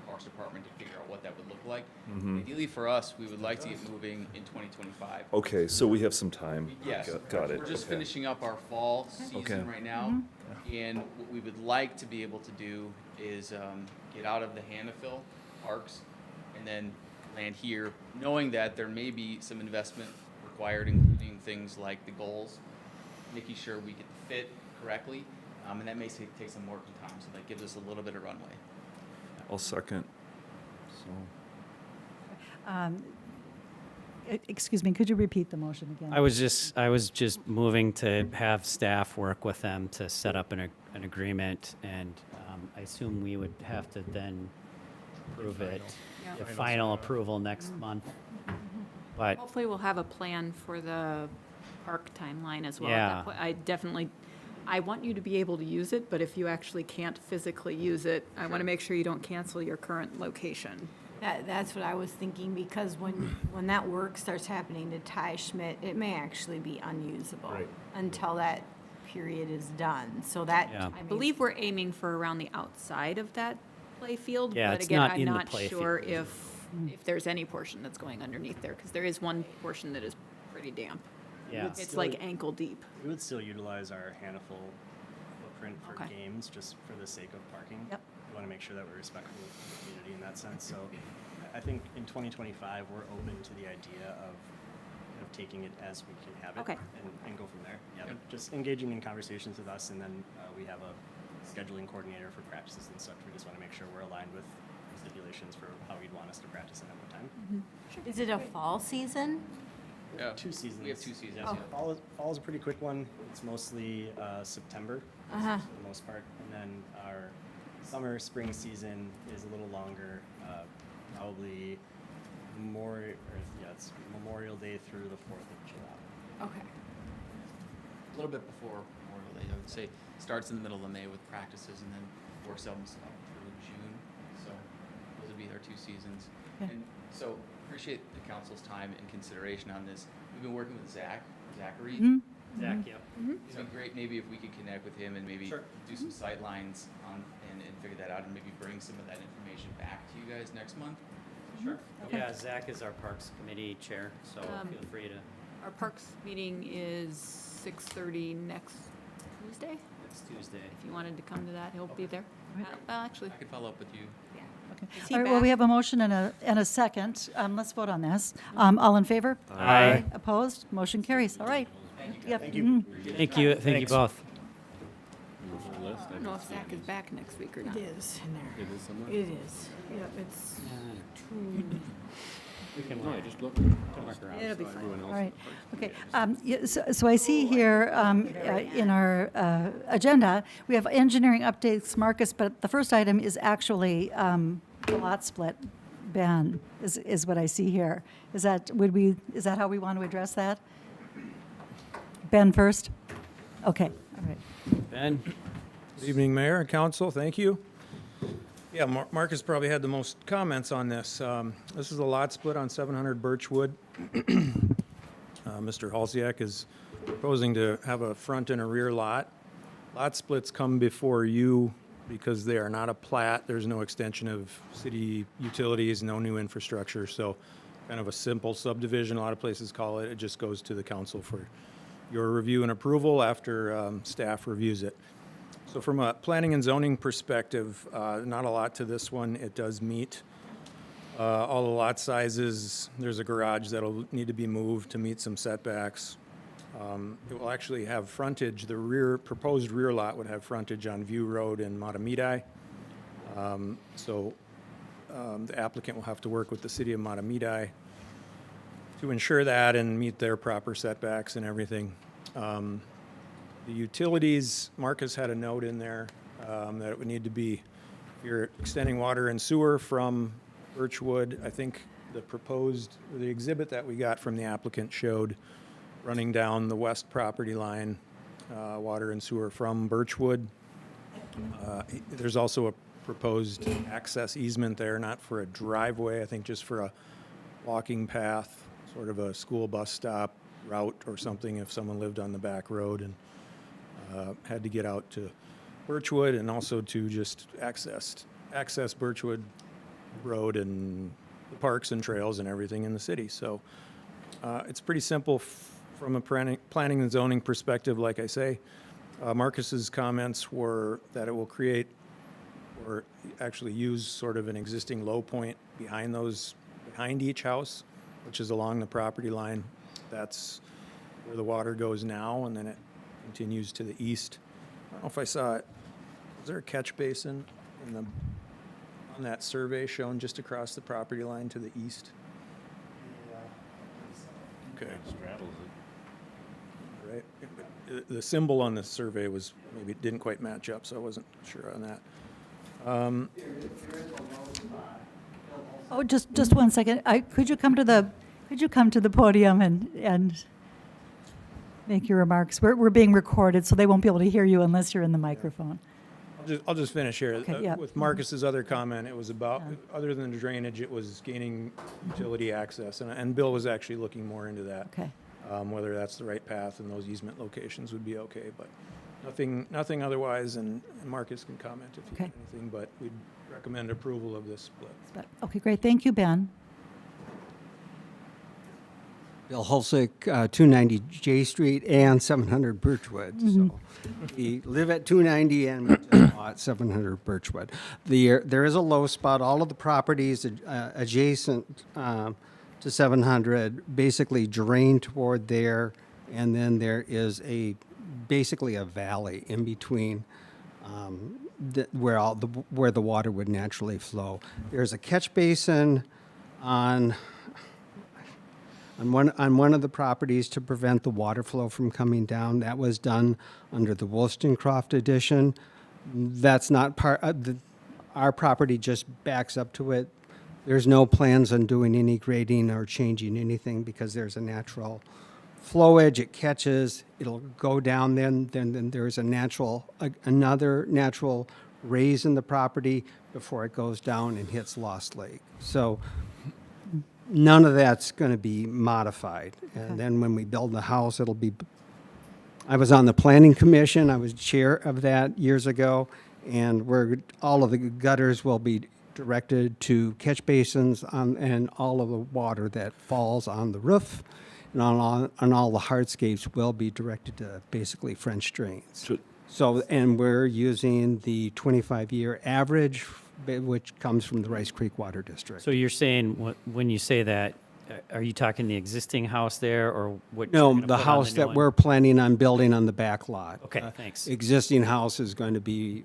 Parks Department to figure out what that would look like. Ideally for us, we would like to get moving in 2025. Okay, so we have some time. Yes. Got it. We're just Okay. finishing up our fall season right now. And what we would like to be able to do is get out of the Hannafil parks and then land here, knowing that there may be some investment required, including things like the goals, making sure we get the fit correctly, and that may take some working time, so that gives us a little bit of runway. I'll second. Excuse me, could you repeat the motion again? I was just moving to have staff work with them to set up an agreement, and I assume we would have to then approve it, the final approval next month. But Hopefully, we'll have a plan for the park timeline as well. Yeah. I want you to be able to use it, but if you actually can't physically use it, I want to make sure you don't cancel your current location. That's what I was thinking, because when that work starts happening to Ty Schmidt, it may actually be unusable until that period is done. So that, Yeah. I believe we're aiming for around the outside of that play field. Yeah, But it's again, not I'm in the not play sure field. if there's any portion that's going underneath there, because there is one portion that is pretty damp. Yeah. It's like ankle deep. We would still utilize our Hannaful footprint for Okay. games, just for the sake of parking. Yep. We want to make sure that we're respectful of the community in that sense. So I think in 2025, we're open to the idea of taking it as we can have it. Okay. And go from there. Yeah, but just engaging in conversations with us, and then we have a scheduling coordinator for practices and such. We just want to make sure we're aligned with stipulations for how you'd want us to practice at one time. is it a fall season? Yeah. 2 seasons. We have 2 seasons. Yeah, so fall is a pretty quick one. It's mostly September Uh-huh. for the most part. And then our summer, spring season is a little longer, probably it's Memorial Day through the 4th of July. Okay. A little bit before Memorial Day, I would say. Starts in the middle of May with practices and then works up through June. So those would be our 2 seasons. Okay. And so appreciate the council's time and consideration on this. We've been working with Zachary. Zach, yep. It'd be great maybe if we could connect with him and maybe do some sight lines on and figure that out and maybe bring some of that information back to you guys next month. Sure. Yeah, Zach is our Parks Committee Chair, so feel free to, Our parks meeting is 6:30 next Tuesday. next Tuesday. If you wanted to come to that, he'll be there. Well, actually, I could follow up with you. is he All right, well, we back? have a motion and a second. Let's vote on this. All in favor? Aye. Opposed? Motion carries. All right. Yep. Thank you. Thank you both. I don't know if Zach is back next week or not. It is in there. It is somewhere? It is. Yep, it's. We can No, I just looked. It'll be fine. All right, okay. So I see here in our agenda, we have engineering updates, Marcus, but the first item is actually the lot split ban, is what I see here. Is that how we want to address that? Ben first? Okay, all right. Ben? Good evening, Mayor and Council. Thank you. Yeah, Marcus probably had the most comments on this. This is a lot split on 700 Birchwood. Mr. Halsiak is proposing to have a front and a rear lot. Lot splits come before you because they are not a plat. There's no extension of city utilities, no new infrastructure. So kind of a simple subdivision, a lot of places call it. It just goes to the council for your review and approval after staff reviews it. So from a planning and zoning perspective, not a lot to this one. It does meet all the lot sizes. There's a garage that'll need to be moved to meet some setbacks. It will actually have frontage. The proposed rear lot would have frontage on View Road in Matamidi. So the applicant will have to work with the city of Matamidi to ensure that and meet their proper setbacks and everything. The utilities, Marcus had a note in there that it would need to be, if you're extending water and sewer from Birchwood, I think the exhibit that we got from the applicant showed running down the west property line, water and sewer from Birchwood. There's also a proposed access easement there, not for a driveway, I think just for a walking path, sort of a school bus stop route or something if someone lived on the back road and had to get out to Birchwood, and also to just access Birchwood Road and the parks and trails and everything in the city. So it's pretty simple from a planning and zoning perspective, like I say. Marcus's comments were that it will create or actually use sort of an existing low point behind each house, which is along the property line. That's where the water goes now, and then it continues to the east. I don't know if I saw it. Was there a catch basin on that survey shown just across the property line to the east? Okay. Right. The symbol on the survey was maybe it didn't quite match up, so I wasn't sure on that. Oh, just 1 second. Could you come to the podium and make your remarks? We're being recorded, so they won't be able to hear you unless you're in the microphone. I'll just finish here. Okay, yeah. With Marcus's other comment, it was about, other than the drainage, it was gaining utility access. And Bill was actually looking more into that. Okay. Whether that's the right path and those easement locations would be okay, but nothing otherwise, and Marcus can comment if he Okay. has anything, but we'd recommend approval of this split. Okay, great. Thank you, Ben. Bill Hulsick, 290 J Street and 700 Birchwood. So we live at 290 and we just bought 700 Birchwood. There is a low spot. All of the properties adjacent to 700 basically drain toward there, and then there is basically a valley in between where the water would naturally flow. There's a catch basin on one of the properties to prevent the water flow from coming down. That was done under the Wollstonecroft addition. That's not part of our property, just backs up to it. There's no plans on doing any grading or changing anything because there's a natural flowage. It catches, it'll go down, then there's another natural raise in the property before it goes down and hits Lost Lake. So none of that's going to be modified. And then when we build the house, I was on the planning commission. I was chair of that years ago. And all of the gutters will be directed to catch basins and all of the water that falls on the roof and on all the hardscapes will be directed to basically French drains. So, and we're using the 25-year average, which comes from the Rice Creek Water District. So you're saying, when you say that, are you talking the existing house there, or what? No, you're gonna the put on house new that one? we're planning on building on the back lot. Okay, thanks. Existing house is going to be,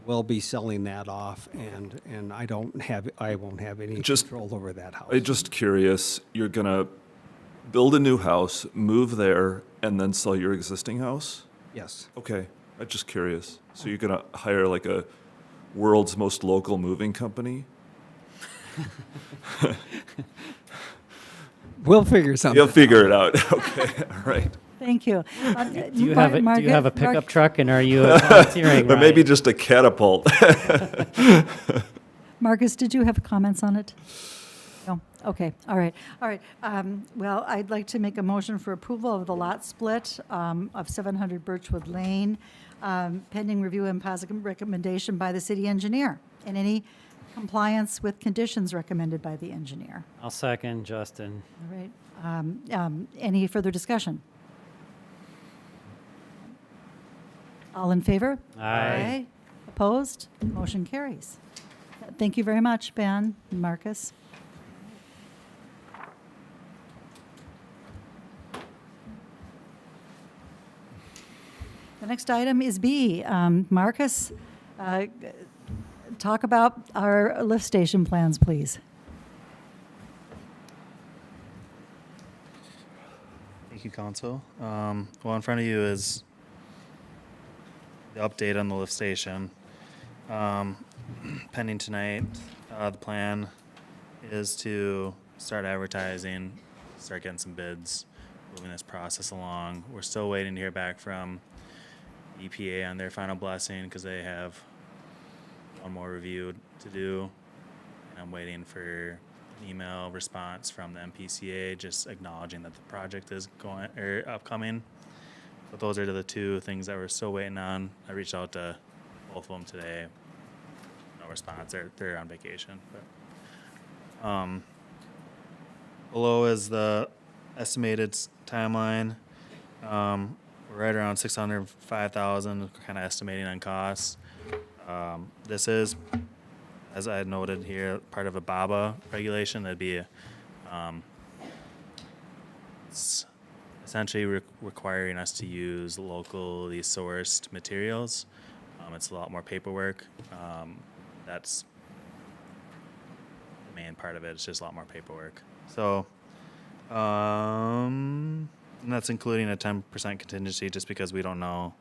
we'll be selling that off, and I won't have any control over that house. I'm just curious, you're gonna build a new house, move there, and then sell your existing house? Yes. Okay, I'm just curious. So you're gonna hire like a world's most local moving company? We'll figure something. You'll figure it out. Okay, all right. Thank you. Do you have a pickup truck, and are you a volunteering? Or maybe ride? just a catapult. Marcus, did you have comments on it? No? Okay, all right. All right. Well, I'd like to make a motion for approval of the lot split of 700 Birchwood Lane, pending review and positive recommendation by the city engineer, and any compliance with conditions recommended by the engineer. I'll second, Justin. All right. Any further discussion? All in favor? Aye. Opposed? Motion carries. Thank you very much, Ben and Marcus. The next item is B. Marcus, talk about our lift station plans, please. Thank you, Council. Well, in front of you is the update on the lift station. Pending tonight, the plan is to start advertising, start getting some bids, moving this process along. We're still waiting to hear back from EPA on their final blessing because they have one more review to do. And I'm waiting for an email response from the MPCA just acknowledging that the project is upcoming. But those are the two things that we're still waiting on. I reached out to both of them today. No response. They're on vacation. But, below is the estimated timeline. We're right around 605,000, kind of estimating on costs. This is, as I had noted here, part of a BABA regulation. That'd be it's essentially requiring us to use locally sourced materials. It's a lot more paperwork. That's the main part of it. It's just a lot more paperwork. So, and that's including a 10% contingency just because we don't know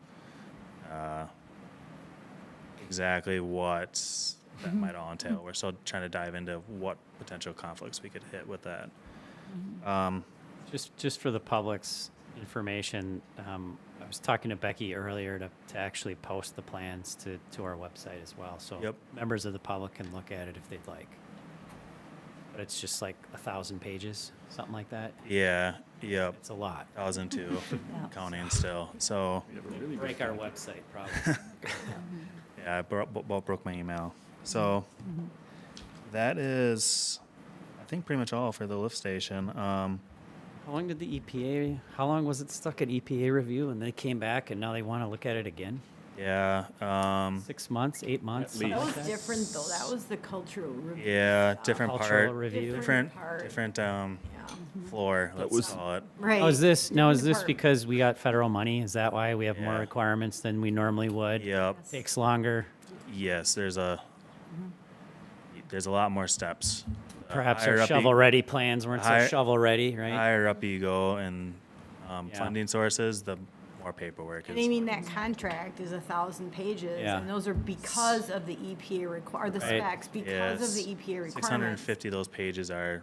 exactly what that might all entail. We're still trying to dive into what potential conflicts we could hit with that. Just for the public's information, was talking to Becky earlier to actually post the plans to our website as well, so Yep. members of the public can look at it if they'd like. But it's just like 1,000 pages, something like that. Yeah, yep. It's a lot. 1,002 counting still. So Break our website, probably. yeah, I broke my email. So that is, I think, pretty much all for the lift station. How long did the EPA, how long was it stuck at EPA review and they came back and now they want to look at it again? Yeah. 6 months, 8 months? something That like was that? different, though. That was the cultural review. Yeah, stuff. different Cultural part, review. different, part. different Yeah. floor. That Let's was- call it. Right. Now, is this Different part. because we got federal money? Is that why we have more Yeah. requirements than we normally would? Yep. Takes longer? Yes, there's a lot more steps. Perhaps higher our up you- shovel-ready plans weren't so higher- shovel-ready, right? Higher up you go in Yeah. funding sources, the more paperwork And is. I mean, that contract is 1,000 pages, Yeah. and those are because of the EPA or the Right. specs, because of the EPA requirements. 650 of those pages are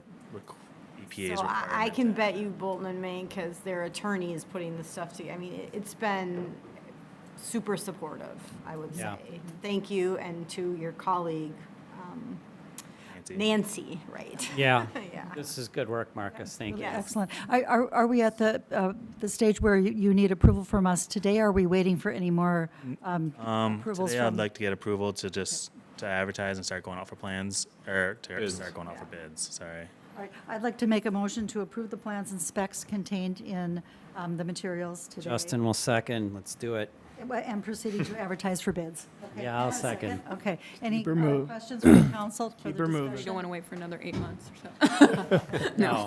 EPA's So requirement. I can bet you Bolton and Maine, because their attorney is putting the stuff together. I mean, it's been super supportive, I would Yeah. say. Thank you, and to your colleague, Nancy, right? Yeah. Yeah. This is good work, Marcus. Thank you. Yes. Excellent. Are we at the stage where you need approval from us today? Are we waiting for any more approvals Today I'd from? like to get approval to just to advertise and start going out for plans, or to Bids. start going out for bids, sorry. All right, I'd like to make a motion to approve the plans and specs contained in the materials today. Justin will second. Let's do it. And proceeding to advertise for bids. Okay. Yeah, I'll second. Okay. Any Keep her moving. questions from the council? Keep for her the moving. You don't want to wait for another 8 months or so. No.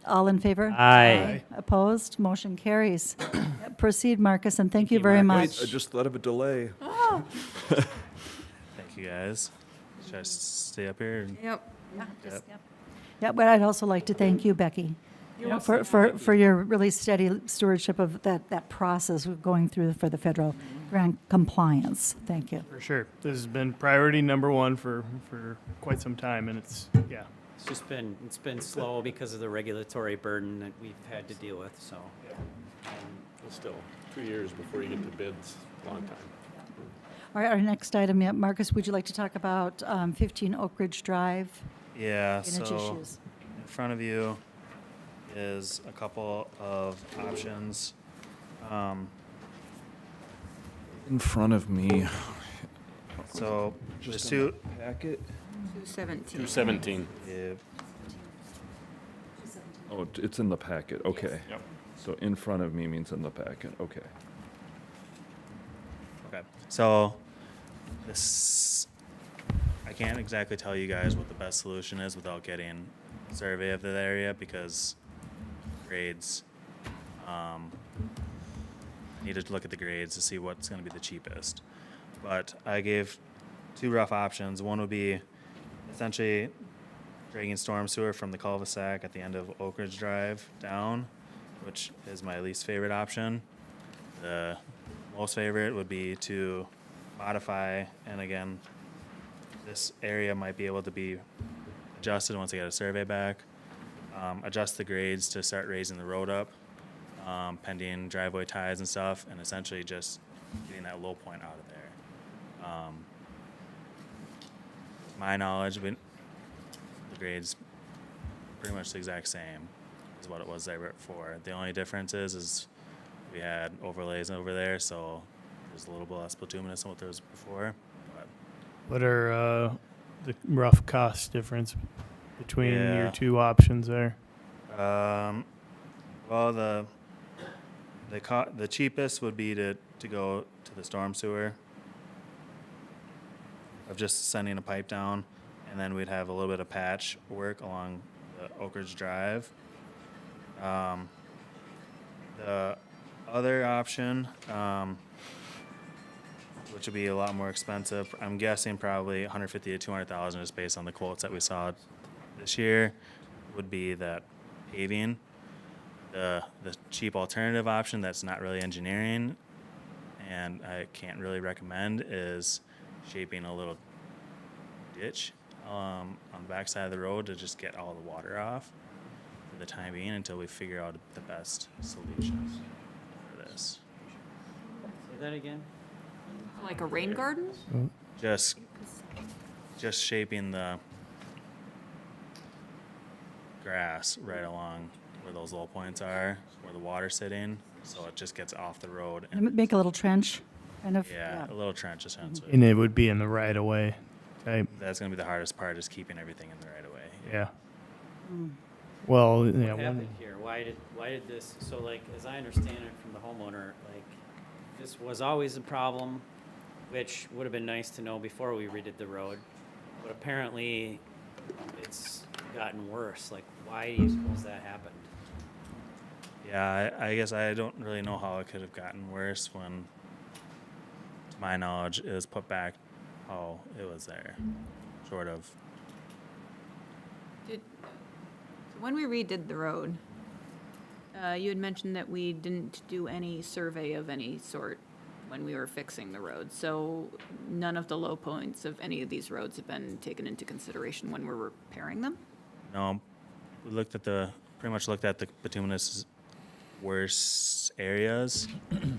All in favor? Aye. Opposed? Motion carries. Proceed, Marcus, and thank you you, very Marcus. much. I just thought of a delay. Thank you, guys. Should I stay up here? Yep. Yeah, but I'd also like to thank you, Becky, for your really steady stewardship of that process of going through for the federal grant compliance. Thank you. For sure. This has been priority number one for quite some time, and it's, yeah. It's been slow because of the regulatory burden that we've had to deal with, so. Well, still, 2 years before you get to bids, long time. All right, our next item, yeah, Marcus, would you like to talk about 15 Oak Ridge Drive? Yeah, Drainage so issues. in front of you is a couple of options. In front of me. So there's Just two. Packet? 217. 217. Yeah, Oh, it's in the packet, okay. Yep. So in front of me means in the packet, okay. okay. So this, I can't exactly tell you guys what the best solution is without getting a survey of the area because grades. Need to look at the grades to see what's going to be the cheapest. But I gave two rough options. One would be essentially dragging storm sewer from the cul-de-sac at the end of Oak Ridge Drive down, which is my least favorite option. The most favorite would be to modify, and again, this area might be able to be adjusted once I get a survey back. Adjust the grades to start raising the road up, pending driveway ties and stuff, and essentially just getting that low point out of there. My knowledge, the grade's pretty much the exact same as what it was there before. The only difference is we had overlays over there, so there's a little bit less bituminous than what there was before. But What are the rough cost difference between Yeah. your two options there? Well, the cheapest would be to go to the storm sewer of just sending a pipe down, and then we'd have a little bit of patch work along the Oak Ridge Drive. The other option, which would be a lot more expensive, I'm guessing probably 150 to 200,000 just based on the quotes that we saw this year, would be that paving. The cheap alternative option that's not really engineering and I can't really recommend is shaping a little ditch on the backside of the road to just get all the water off for the time being until we figure out the best solutions for this. Say that again? Like a rain garden? Just shaping the grass right along where those low points are, where the water's sitting, so it just gets off the road. And Make a little trench, kind of. yeah, a little trench essentially. And it would be in the right of way type. That's gonna be the hardest part, is keeping everything in the right of way. Yeah. Well, yeah. What happened here? Why did this, so like, as I understand it from the homeowner, like, this was always a problem, which would have been nice to know before we redid the road, but apparently it's gotten worse. Like, why do you suppose that happened? Yeah, I guess I don't really know how it could have gotten worse when, to my knowledge, it was put back how it was there, sort of. So when we redid the road, you had mentioned that we didn't do any survey of any sort when we were fixing the road. So none of the low points of any of these roads have been taken into consideration when we're repairing them? No, we pretty much looked at the bituminous worst areas,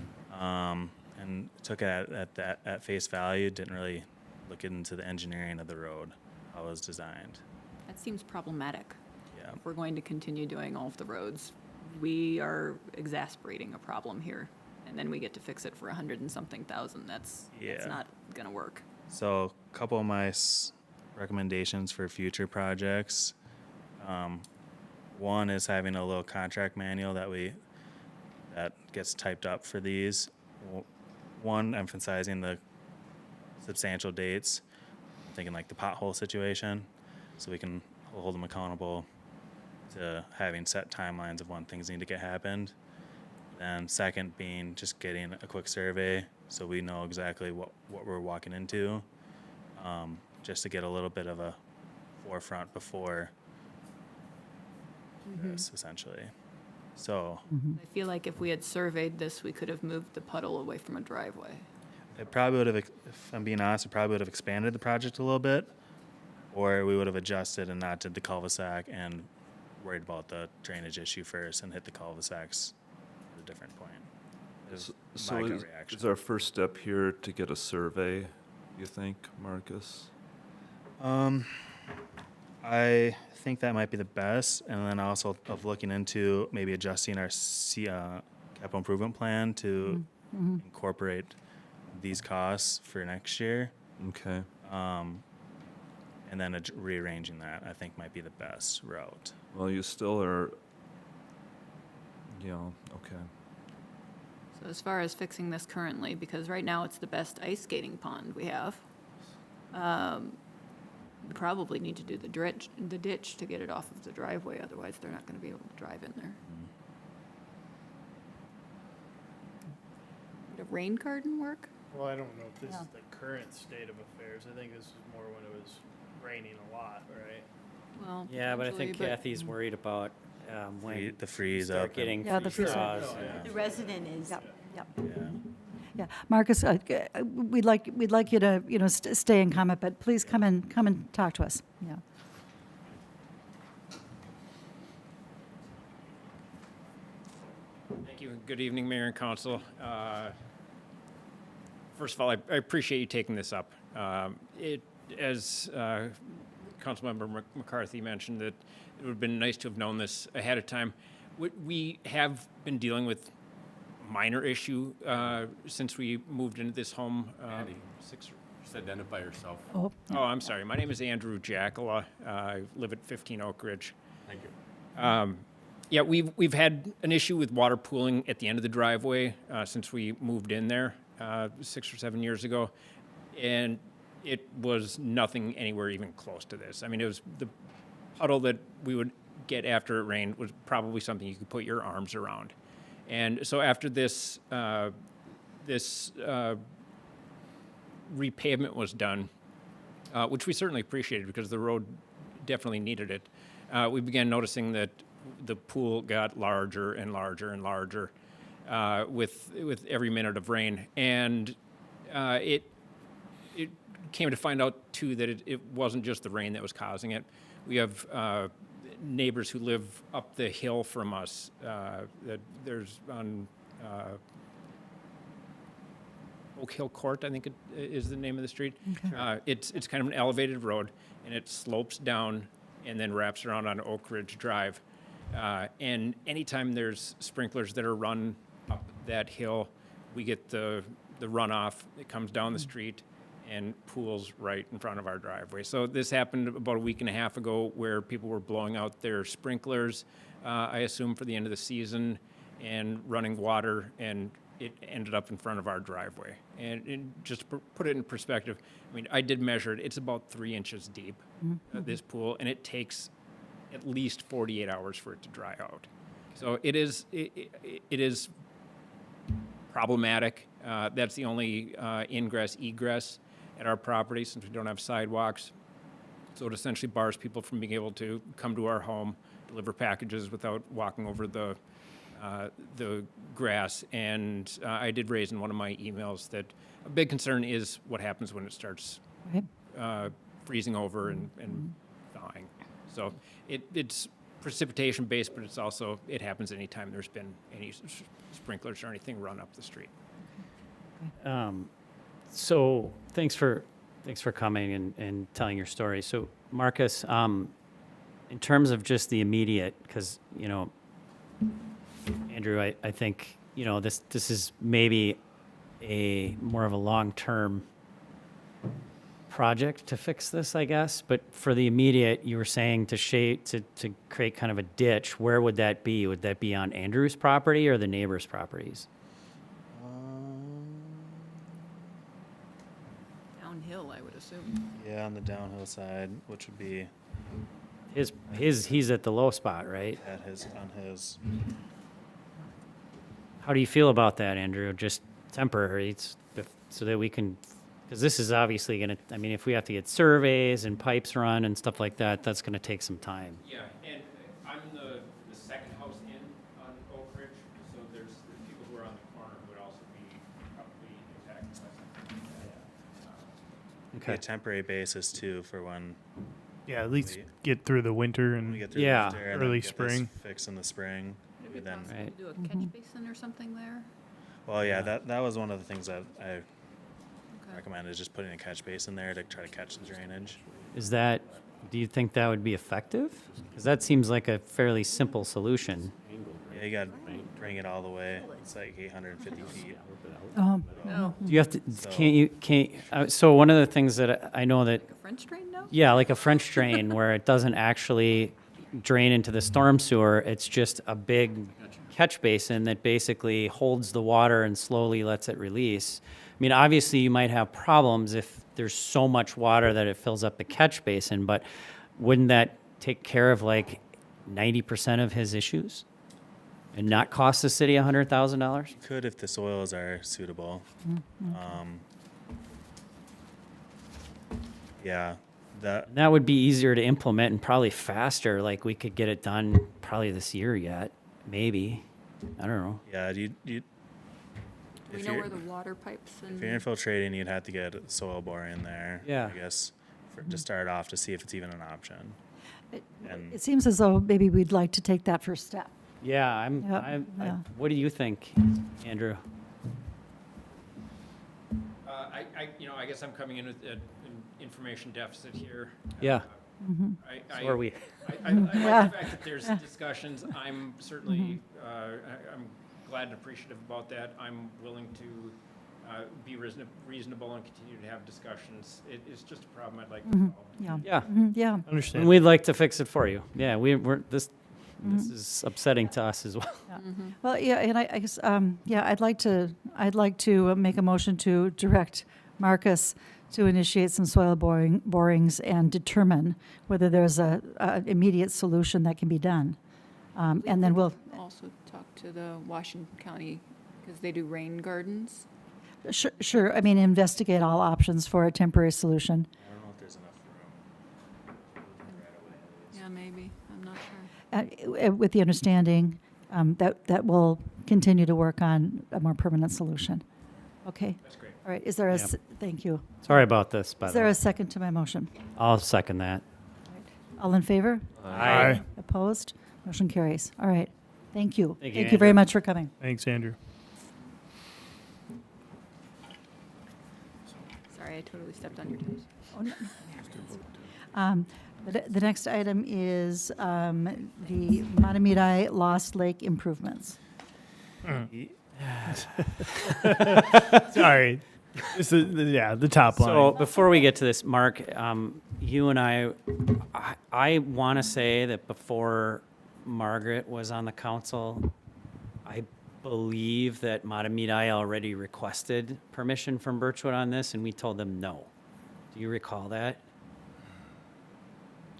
and took it at face value. Didn't really look into the engineering of the road, how it was designed. That seems problematic. Yeah. If we're going to continue doing all of the roads, we are exasperating a problem here. And then we get to fix it for $100 and something thousand. That's not gonna work. So a couple of my recommendations for future projects. One is having a little contract manual that gets typed up for these. One, emphasizing the substantial dates, thinking like the pothole situation, so we can hold them accountable to having set timelines of when things need to get happened. Then second being just getting a quick survey so we know exactly what we're walking into, just to get a little bit of a forefront before this, essentially. So I feel like if we had surveyed this, we could have moved the puddle away from a driveway. it probably would have, if I'm being honest, it probably would have expanded the project a little bit, or we would have adjusted and not did the cul-de-sac and worried about the drainage issue first and hit the cul-de-sacs at a different point. So my gut is reaction. our first step here to get a survey, you think, Marcus? I think that might be the best, and then also of looking into maybe adjusting our capital improvement plan to incorporate these costs for next year. Okay. And then rearranging that, I think, might be the best route. Well, you still are, okay. So as far as fixing this currently, because right now it's the best ice skating pond we have, we probably need to do the ditch to get it off of the driveway, otherwise they're not gonna be able to drive in there. Would a rain garden work? Well, I don't know if this is the current state of affairs. I think this is more when it was raining a lot, right? Well, Yeah, but I think potentially, Kathy's worried about when The freeze start up. getting Yeah, the freeze freeze up. thaws. The resident is, Yep. Yeah. Yeah, Marcus, we'd like you to, stay and comment, but please come and talk to us. Yeah. Thank you. Good evening, Mayor and Council. First of all, I appreciate you taking this up. As Councilmember McCarthy mentioned, that it would have been nice to have known this ahead of time. We have been dealing with minor issue since we moved into this home. Andy, just identify yourself. Oh, Oh, I'm sorry. My name is Andrew Jackala. I live at 15 Oak Ridge. Thank you. Yeah, we've had an issue with water pooling at the end of the driveway since we moved in there 6 or 7 years ago, and it was nothing anywhere even close to this. I mean, it was the puddle that we would get after it rained was probably something you could put your arms around. And so after this repavement was done, which we certainly appreciated because the road definitely needed it, we began noticing that the pool got larger and larger and larger with every minute of rain. And it came to find out, too, that it wasn't just the rain that was causing it. We have neighbors who live up the hill from us. That there's on Oak Hill Court, I think it is the name of the street. Okay. It's kind of an elevated road, and it slopes down and then wraps around on Oak Ridge Drive. And anytime there's sprinklers that are run up that hill, we get the runoff. It comes down the street and pools right in front of our driveway. So this happened about a week and a half ago where people were blowing out their sprinklers, I assume for the end of the season, and running water, and it ended up in front of our driveway. And just to put it in perspective, I mean, I did measure it. It's about 3 inches deep, this pool, and it takes at least 48 hours for it to dry out. So it is problematic. That's the only ingress, egress at our property since we don't have sidewalks. So it essentially bars people from being able to come to our home, deliver packages without walking over the grass. And I did raise in one of my emails that a big concern is what happens when it starts freezing over and thawing. So it's precipitation based, but it happens anytime there's been any sprinklers or anything run up the street. So thanks for coming and telling your story. So Marcus, in terms of just the immediate, because, you know, Andrew, I think, you know, this is maybe a more of a long-term project to fix this, I guess. But for the immediate, you were saying to create kind of a ditch. Where would that be? Would that be on Andrew's property or the neighbor's properties? Downhill, I would assume. Yeah, on the downhill side, which would be He's at the low spot, right? on his. How do you feel about that, Andrew? Just temporary, so that we can, because this is obviously going to, I mean, if we have to get surveys and pipes run and stuff like that, that's going to take some time. Yeah, and I'm the second house in on Oak Ridge, so there's people who are on the corner who would also be probably impacted by something like that. Okay. A temporary basis too for when. Yeah, at least get through the winter and we get through the winter and then early get this spring. fixed in the spring. Would it be Then. possible to do a catch basin or something there? Well, yeah, that was one of the things that I recommended, is just putting a catch basin there to try to catch the drainage. Do you think that would be effective? Because that seems like a fairly simple solution. Yeah, you got to bring it all the way. It's like 850 feet. No. Do you have to, so one of the things that I know that, A French drain, no? yeah, like a French drain where it doesn't actually drain into the storm sewer, it's just a big catch basin that basically holds the water and slowly lets it release. I mean, obviously you might have problems if there's so much water that it fills up the catch basin, but wouldn't that take care of like 90% of his issues and not cost the city $100,000? You could if the soils are suitable. Yeah, That would be easier to implement and probably faster. Like we could get it done probably this year yet, maybe. I don't know. yeah. Do we know where the water pipes If and? you're infiltrating, you'd have to get soil boring there. Yeah. I guess to start off to see if it's even an option. And It seems as though maybe we'd like to take that first step. Yeah, Yeah. what do you think, Andrew? I guess I'm coming in with an information deficit here. Yeah. I So are we. I like Yeah. the fact that there's discussions. I'm certainly, I'm glad and appreciative about that. I'm willing to be reasonable and continue to have discussions. It's just a problem I'd like to solve. Yeah. Yeah. Yeah. Understand. And we'd like to fix it for you. Yeah, this is upsetting to us as well. Well, yeah, and I guess, I'd like to make a motion to direct Marcus to initiate some soil borings and determine whether there's a immediate solution that can be done. And then we'll, Also talk to the Washington County, because they do rain gardens. sure, I mean, investigate all options for a temporary solution. I don't know if there's enough room. Yeah, maybe, I'm not sure. With the understanding that we'll continue to work on a more permanent solution. Okay? That's great. All right, is there a, Yeah. thank you. Sorry about this, by Is the there way. a second to my motion? I'll second that. All in favor? Aye. Opposed? Motion carries. All right. Thank you. Thank you, Very Andrew. much for coming. Thanks, Andrew. Sorry, I totally stepped on your toes. The next item is the Matamidi Lost Lake improvements. Sorry. This is, yeah, the top line. So before we get to this, Mark, you and I want to say that before Margaret was on the council, I believe that Matamidi already requested permission from Birchwood on this, and we told them no. Do you recall that?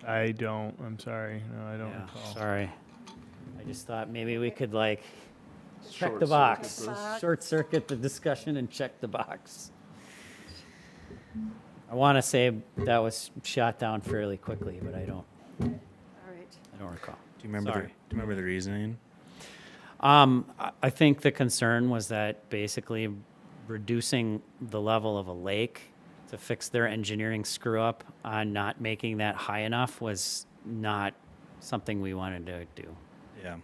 I don't. I'm sorry. No, I don't recall. Sorry. I just thought maybe we could like check Short the box. circuit this. Short circuit the discussion and check the box. I want to say that was shot down fairly quickly, but I don't All right. recall. Do you remember the reasoning? I think the concern was that basically reducing the level of a lake to fix their engineering screw up on not making that high enough was not something we wanted to do. Yeah.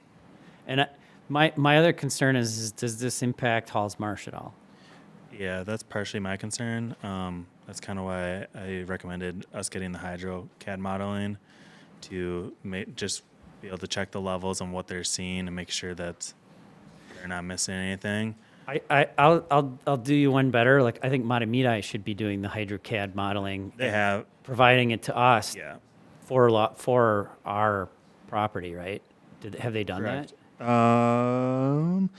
And my other concern is does this impact Halls Marsh at all? Yeah, that's partially my concern. That's kind of why I recommended us getting the hydro-CAD modeling to just be able to check the levels on what they're seeing and make sure that they're not missing anything. I'll do you one better. Like I think Matamidi should be doing the hydro-CAD modeling. They have providing it to us. Yeah. For our property, right? Have they done Correct. that? From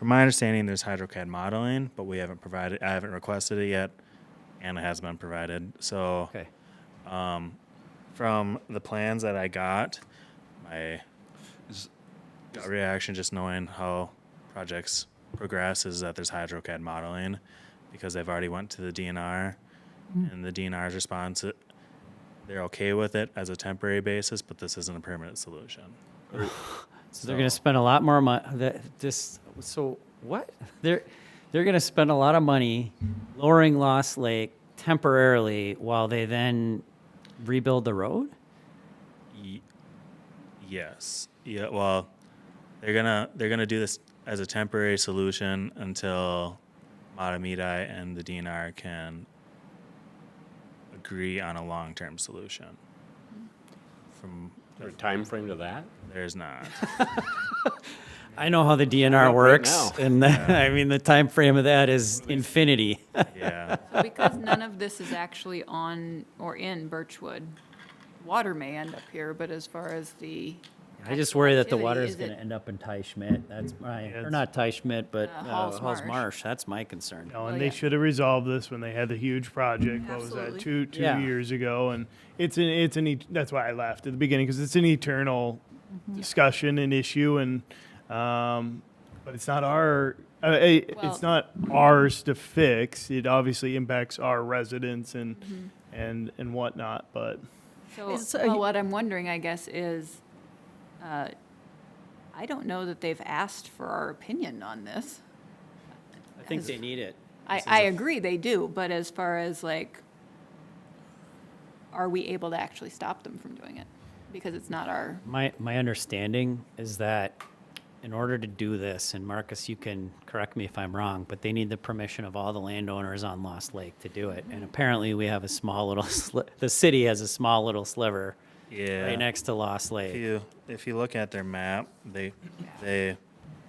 my understanding, there's hydro-CAD modeling, but I haven't requested it yet, and it has been provided. So, Okay. From the plans that I got, my gut reaction, just knowing how projects progress, is that there's hydro-CAD modeling, because they've already went to the DNR, and the DNR's response, they're okay with it as a temporary basis, but this isn't a permanent solution. So they're going to spend a lot more money. So what? They're going to spend a lot of money lowering Lost Lake temporarily while they then rebuild the road? Yes. Yeah. Well, they're gonna do this as a temporary solution until Matamidi and the DNR can agree on a long-term solution. From Is there a time frame to that? There's not. I know how the DNR Right works, now. and I mean the time frame of that is infinity. Yeah. So because none of this is actually on or in Birchwood, water may end up here, but as far as the I just actual worry that the activity, water is is going it- to end up in Ty Schmidt. That's my, or it's- not Ty Schmidt, but Halls Halls Marsh. Marsh. That's my concern. No, and Oh, they yeah. should have resolved this when they had the huge project. What was Absolutely. that? Two Yeah. years ago, and that's why I laughed at the beginning, because it's an eternal discussion and issue, and but it's not it's not ours to fix. It obviously impacts our residents and whatnot, but. So, what I'm wondering, I guess, is, I don't know that they've asked for our opinion on this. I think they need it. I agree, they do, but as far as like, are we able to actually stop them from doing it? Because it's not our, My understanding is that in order to do this, and Marcus, you can correct me if I'm wrong, but they need the permission of all the landowners on Lost Lake to do it. And apparently we have a small little, the city has a small little sliver Yeah. right next to Lost Lake. If you look at their map, they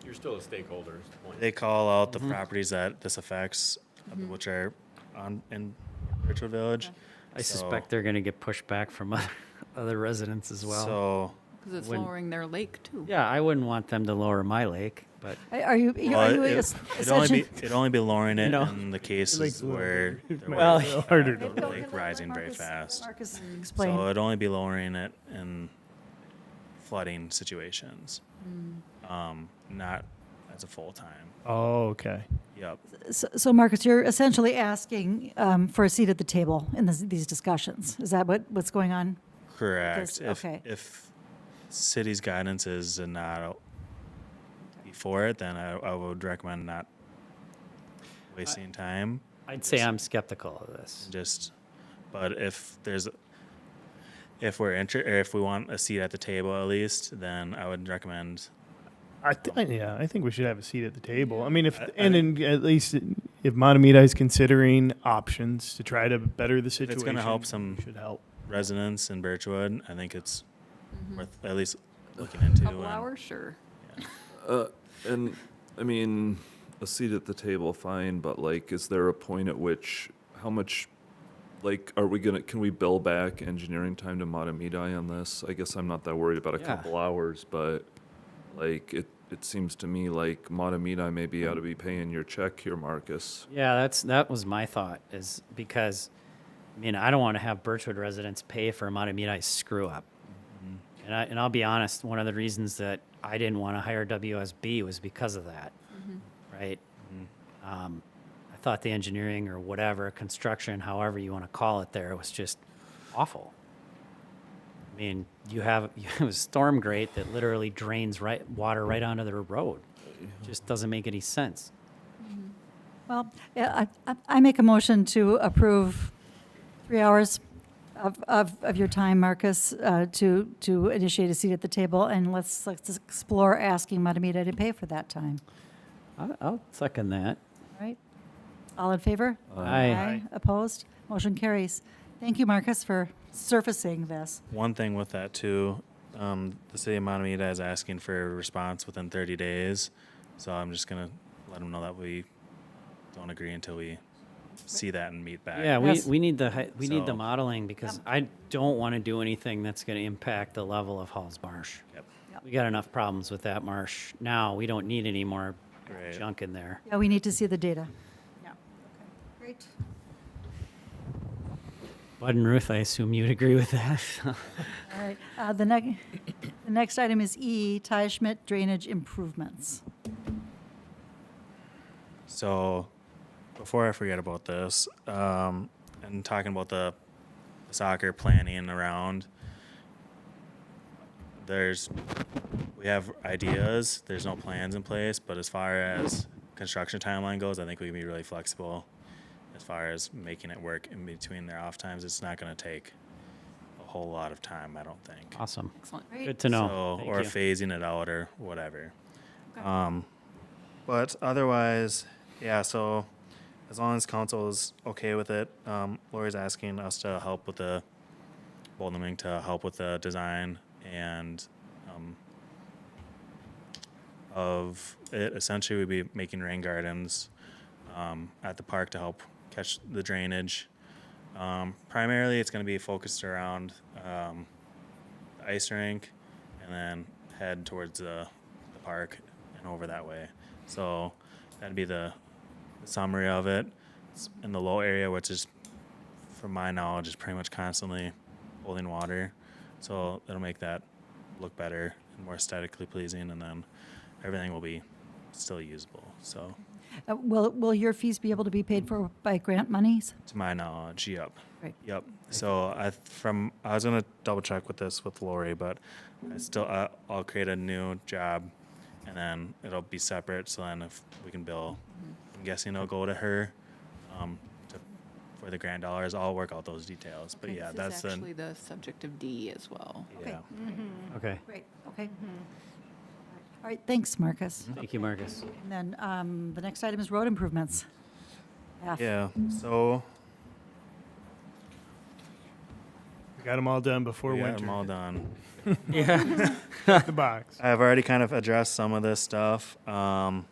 You're still a stakeholder. is the point. they call out the properties that this affects, which are in Birchwood Village. I suspect they're going to get pushback from other residents as well. So because it's When- lowering their lake too. Yeah, I wouldn't want them to lower my lake, but Are you it'd only be lowering it You know. in the cases where there Well, was harder the to lake rising very fast. Marcus, explain. So it'd only be lowering it in flooding situations, not as a full time. Oh, okay. Yep. So Marcus, you're essentially asking for a seat at the table in these discussions. Is that what's going on? Correct. Okay. If city's guidance is to not before it, then I would recommend not wasting time. I'd say I'm skeptical of this. But if we want a seat at the table at least, then I would recommend. I think we should have a seat at the table. I mean, at least if Matamita is considering options to try to better the If situation, it's gonna help some we should help. residents in Birchwood, I think it's worth at least looking into. Couple and- hours, sure. And, I mean, a seat at the table, fine, but like, is there a point at which, how much, like, can we bill back engineering time to Matamidi on this? I guess I'm not that worried about a Yeah. couple hours, but like, it seems to me like Matamidi maybe ought to be paying your check here, Marcus. Yeah, that was my thought, is because, I mean, I don't want to have Birchwood residents pay for a Matamidi screw up. And I'll be honest, one of the reasons that I didn't want to hire WSB was because of that, right? I thought the engineering or whatever, construction, however you want to call it there, was just awful. I mean, you have a storm grate that literally drains water right onto the road. Just doesn't make any sense. Well, yeah, I make a motion to approve 3 hours of your time, Marcus, to initiate a seat at the table, and let's explore asking Matamita to pay for that time. I'll second that. All right? All in favor? Aye. Opposed? Motion carries. Thank you, Marcus, for surfacing this. One thing with that too, the city of Matamita is asking for a response within 30 days. So I'm just gonna let them know that we don't agree until we see that and meet back. Yeah, Yes. we need the need the So- modeling, because I don't want to do anything that's going to impact the level of Halls Marsh. Yep. We got enough problems with that marsh now. We don't need any more Right. junk in there. Yeah, we need to see the data. Yeah. Great. Bud and Ruth, I assume you'd agree with that. All right. The next item is E, Ty Schmidt drainage improvements. So, before I forget about this, and talking about the soccer planning around, we have ideas, there's no plans in place, but as far as construction timeline goes, I think we can be really flexible as far as making it work in between their off times. It's not gonna take a whole lot of time, I don't think. Awesome. Excellent. Good to know. So, Thank or you. phasing it out or whatever. Okay. But otherwise, yeah, so as long as council is okay with it, Lori's asking us to help with Boldenming to help with the design and of it. Essentially, we'd be making rain gardens at the park to help catch the drainage. Primarily, it's going to be focused around the ice rink and then head towards the park and over that way. So that'd be the summary of it. It's in the low area, which is, from my knowledge, is pretty much constantly holding water. So it'll make that look better and more aesthetically pleasing, and then everything will be still usable. So Will your fees be able to be paid for by grant monies? to my knowledge, yep. Right. Yep. So I was gonna double check with this with Lori, but I'll create a new job, and then it'll be separate. So then if we can bill, I'm guessing it'll go to her for the grant dollars. I'll work out those details. But yeah, that's This is actually the subject of D as well. yeah. Okay. Great, okay. All right, thanks, Marcus. Thank you, Marcus. And then the next item is road improvements. F. Yeah. So We got them all done before we got winter. them all done. Yeah. Check the box. I've already kind of addressed some of this stuff. I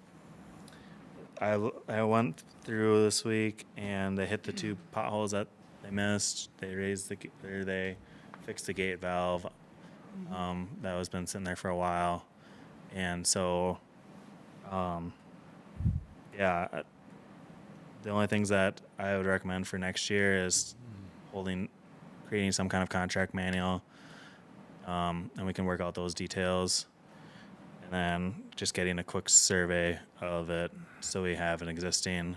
went through this week and they hit the two potholes that they missed. They they fixed the gate valve that was been sitting there for a while, and so yeah, the only things that I would recommend for next year is creating some kind of contract manual, and we can work out those details. And then just getting a quick survey of it so we have an existing, and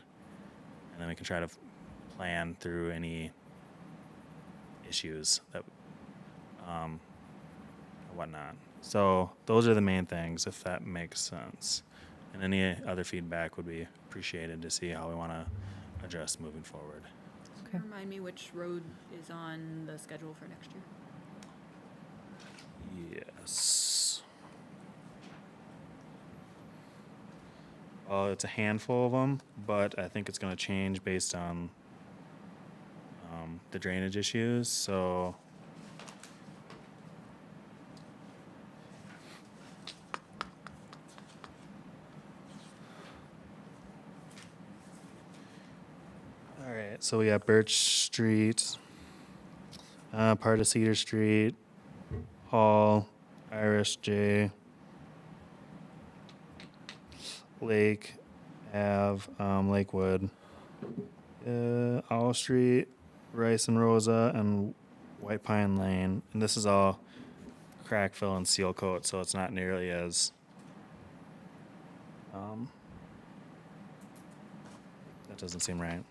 then we can try to plan through any issues that whatnot. So those are the main things, if that makes sense. And any other feedback would be appreciated to see how we want to adjust moving forward. Okay. Remind me which road is on the schedule for next year? Yes. Well, it's a handful of them, but I think it's going to change based on the drainage issues. So all right, so we got Birch Street, part of Cedar Street, Hall, Irish J, Lake Ave, Lakewood, Owl Street, Rice and Rosa, and White Pine Lane. And this is all crack fill and seal coat, so it's not nearly as that doesn't seem right.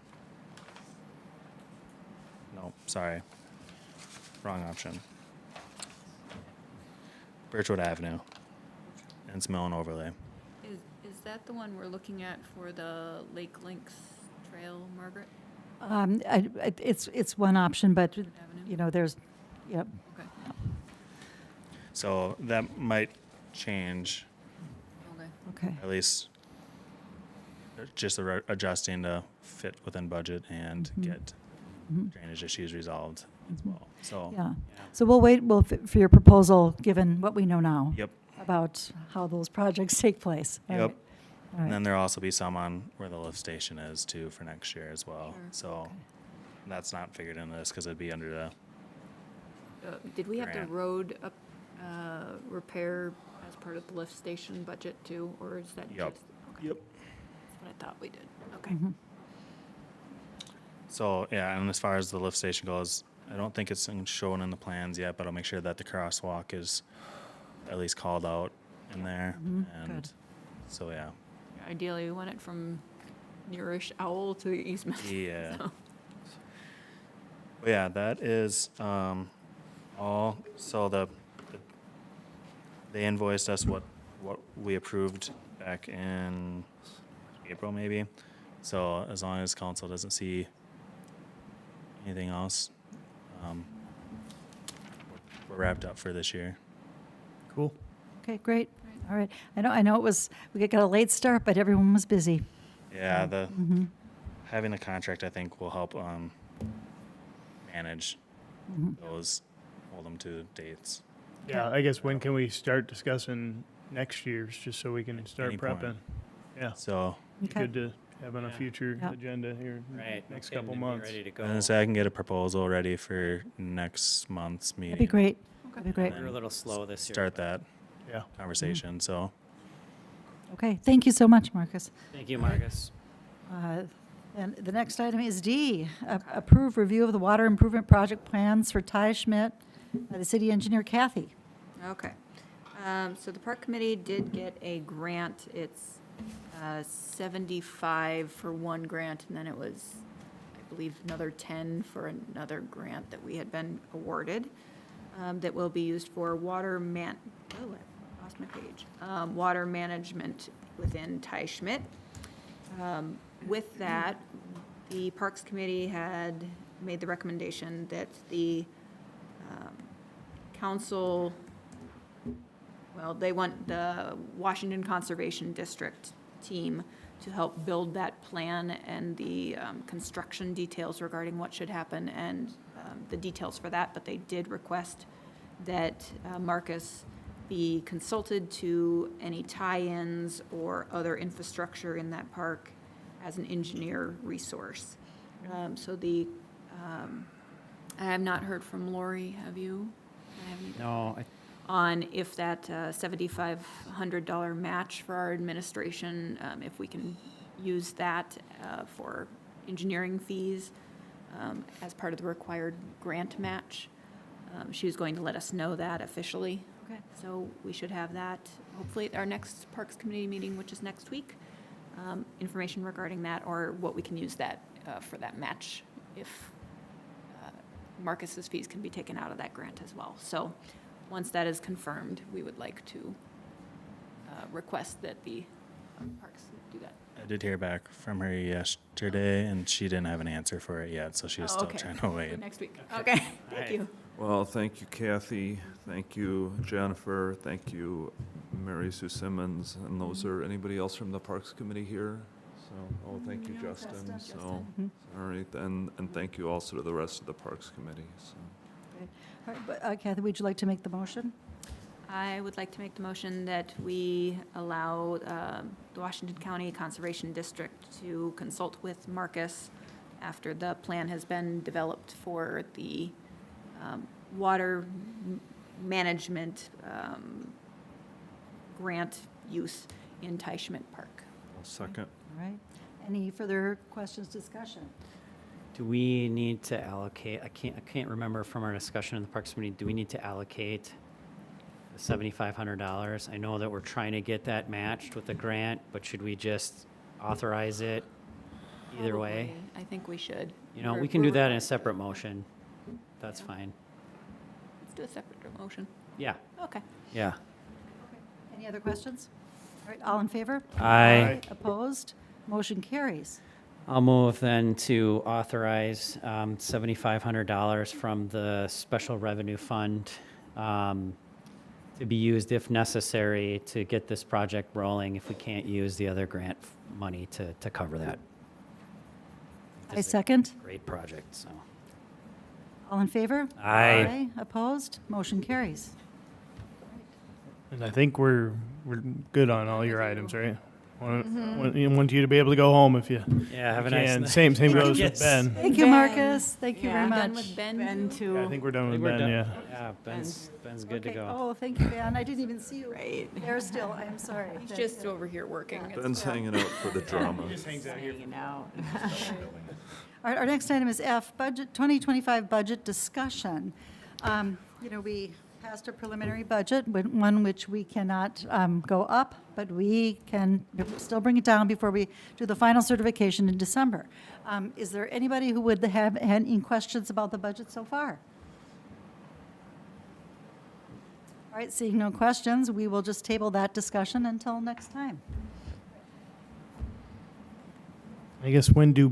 No, sorry. Wrong option. Birchwood Avenue. And it's Mill and Overlay. Is that the one we're looking at for the Lake Links Trail, Margaret? It's one option, but, you know, there's, yep. Okay. So that might change, Okay. Okay. at least just adjusting to fit within budget and get drainage issues resolved as well. So, Yeah. So we'll wait, for your proposal, given what we know now. Yep. About how those projects take place. All Yep. right. All And right. then there'll also be some on where the lift station is too for next year as well. Sure. So that's not figured into this because it'd be under the, Did we have the Grant. road up, repair as part of the lift station budget too, or is that Yep. just? Okay. Yep. That's what I thought we did. Okay. so yeah, and as far as the lift station goes, I don't think it's shown in the plans yet, but I'll make sure that the crosswalk is at least called out in there. And good. so, yeah. Ideally, we want it from nearish Owl to Eastman. Yeah. So, But yeah, that is all. So they invoiced us what we approved back in April, maybe. So as long as council doesn't see anything else, we're wrapped up for this year. Cool. Okay, great. All right. I know we got a late start, but everyone was busy. Yeah, having a contract I think will help manage those, hold them to dates. Yeah, I guess when can we start discussing next year's, just so we can start Any point. prepping? Yeah, So be Okay. good to have on a Yeah. future Yeah. agenda here Right. next getting couple to be months. Ready to go. and so I can get a proposal ready for next month's meeting. That'd be great. That'd be great. We're a little slow this year. Start that Yeah. conversation. So Okay, thank you so much, Marcus. Thank you, Marcus. And the next item is D, approve review of the water improvement project plans for Ty Schmidt by the city engineer Kathy. Okay. So the park committee did get a grant. It's 75 for one grant, and then it was, I believe, another 10 for another grant that we had been awarded, that will be used for water I lost my page. Water management within Ty Schmidt. With that, the Parks Committee had made the recommendation that the council, well, they want the Washington Conservation District team to help build that plan and the construction details regarding what should happen and the details for that, but they did request that Marcus be consulted to any tie-ins or other infrastructure in that park as an engineer resource. So I have not heard from Lori, have you? I haven't- No, On if that $7,500 match for our administration, if we can use that for engineering fees as part of the required grant match. She was going to let us know that officially. Okay. So we should have that, hopefully at our next Parks Committee meeting, which is next week. Information regarding that or what we can use that for that match if Marcus's fees can be taken out of that grant as well. So once that is confirmed, we would like to request that the parks do that. I did hear back from her yesterday, and she didn't have an answer for it yet, so she's Oh, still okay. trying to wait. Next week. Okay, thank Alright. you. Well, thank you, Kathy. Thank you, Jennifer. Thank you, Mary Sue Simmons. And those are, anybody else from the Parks Committee here? So, oh, thank you, Justin. So, all right, and thank you also to the rest of the Parks Committee, so. Okay. All right, but, Kathy, would you like to make the motion? I would like to make the motion that we allow the Washington County Conservation District to consult with Marcus after the plan has been developed for the water management grant use in Teichman Park. I'll second. All right. Any further questions, discussion? Do we need to allocate, I can't remember from our discussion in the Parks Committee, do we need to allocate the $7,500? I know that we're trying to get that matched with the grant, but should we just authorize it either way? I think we should. You know, We're- we can do we're- that in a separate motion. That's fine. Let's do a separate motion. Yeah, Okay. yeah. Any other questions? All right, all in favor? Aye. Opposed? Motion carries. I'll move then to authorize $7,500 from the Special Revenue Fund to be used if necessary to get this project rolling if we can't use the other grant money to cover that. I second. Great project, so. All in favor? Aye. Opposed? Motion carries. And I think we're good on all your items, right? Want you to be able to go home if you Yeah, have a can. nice night. Same goes Yes. with Ben. Thank you, Marcus. Thank you Yeah. very Done much. with Ben? Ben too. I think we're done with We're Ben, done. yeah. Yeah, Ben's good to Okay. go. Oh, thank you, Ben. I didn't even see you Right. there still. I'm sorry. He's just over here working. It's Ben's hanging out for the drama. Hanging out. All right, our next item is F, budget, 2025 budget discussion. We passed a preliminary budget, one which we cannot go up, but we can still bring it down before we do the final certification in December. Is there anybody who would have any questions about the budget so far? All right, seeing no questions, we will just table that discussion until next time. I guess when do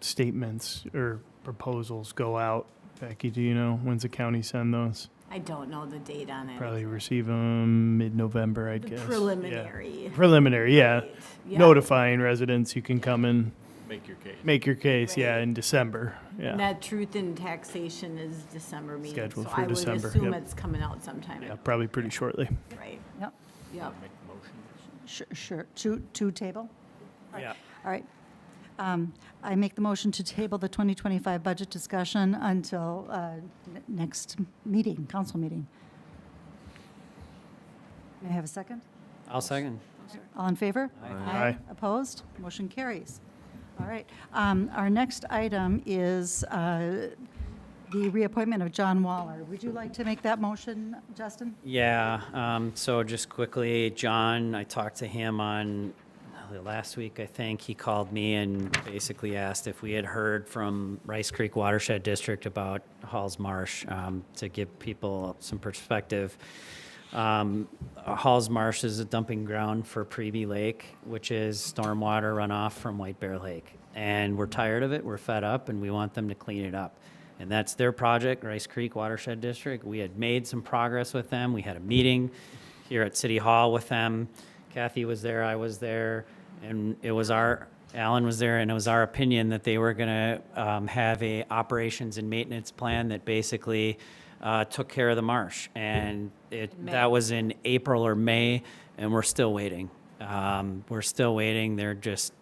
statements or proposals go out? Becky, do you know? When's the county send those? I don't know the date on it. Probably receive them mid-November, I'd The guess. preliminary. Yeah. Preliminary, yeah. Right, yeah. Notifying residents you can come and Make your case. make your case, yeah, Right. in December, yeah. And that truth in taxation is December meeting. Scheduled so for December, I would assume yep. it's coming out sometime. Yeah, probably pretty shortly. Right. Yep, Yep. sure. To table? Yeah. All right. I make the motion to table the 2025 budget discussion until next meeting, council meeting. May I have a second? I'll second. All in favor? Aye. Opposed? Motion carries. All right. Our next item is the reappointment of John Waller. Would you like to make that motion, Justin? Yeah, so just quickly, John, I talked to him on last week, I think. He called me and basically asked if we had heard from Rice Creek Watershed District about Halls Marsh, to give people some perspective. Halls Marsh is a dumping ground for Previe Lake, which is stormwater runoff from White Bear Lake. And we're tired of it, we're fed up, and we want them to clean it up. And that's their project, Rice Creek Watershed District. We had made some progress with them. We had a meeting here at City Hall with them. Kathy was there, I was there, and Alan was there, and it was our opinion that they were gonna have a operations and maintenance plan that basically took care of the marsh. And that was in April or May, and we're still waiting. They're just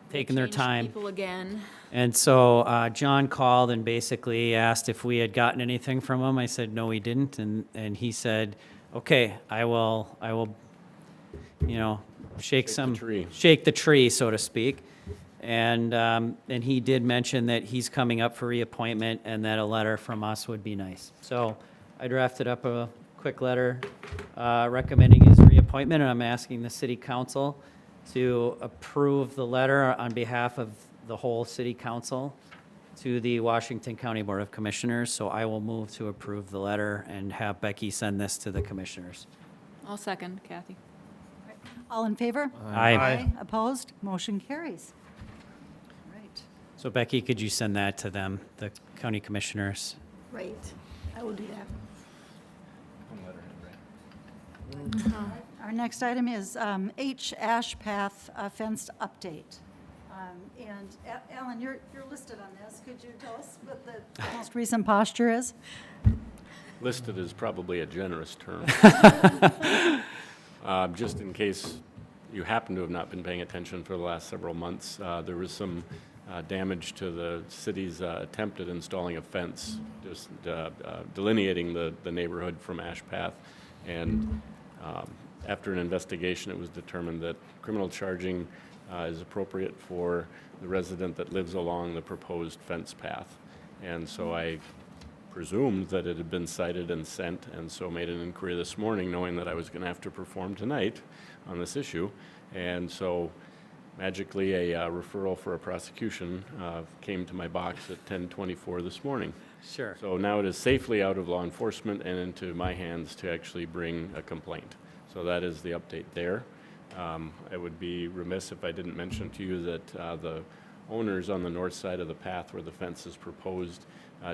taking their Changed time. People again. And so John called and basically asked if we had gotten anything from him. I said, no, we didn't. And he said, okay, I will, shake the tree, so to speak. And he did mention that he's coming up for reappointment and that a letter from us would be nice. So I drafted up a quick letter recommending his reappointment, and I'm asking the city council to approve the letter on behalf of the whole city council to the Washington County Board of Commissioners. So I will move to approve the letter and have Becky send this to the commissioners. I'll second, Kathy. All in favor? Aye. Opposed? Motion carries. All right. So Becky, could you send that to them, the county commissioners? Right, I will do that. Our next item is H. Ash Path fenced update. And Alan, you're listed on this. Could you tell us what the most recent posture is? Listed is probably a generous term. Just in case you happen to have not been paying attention for the last several months, there was some damage to the city's attempt at installing a fence, just delineating the neighborhood from Ash Path. And after an investigation, it was determined that criminal charging is appropriate for the resident that lives along the proposed fence path. And so I presumed that it had been cited and sent, and so made an inquiry this morning, knowing that I was going to have to perform tonight on this issue. And so magically, a referral for a prosecution came to my box at 10:24 this morning. Sure. So now it is safely out of law enforcement and into my hands to actually bring a complaint. So that is the update there. I would be remiss if I didn't mention to you that the owners on the north side of the path where the fence is proposed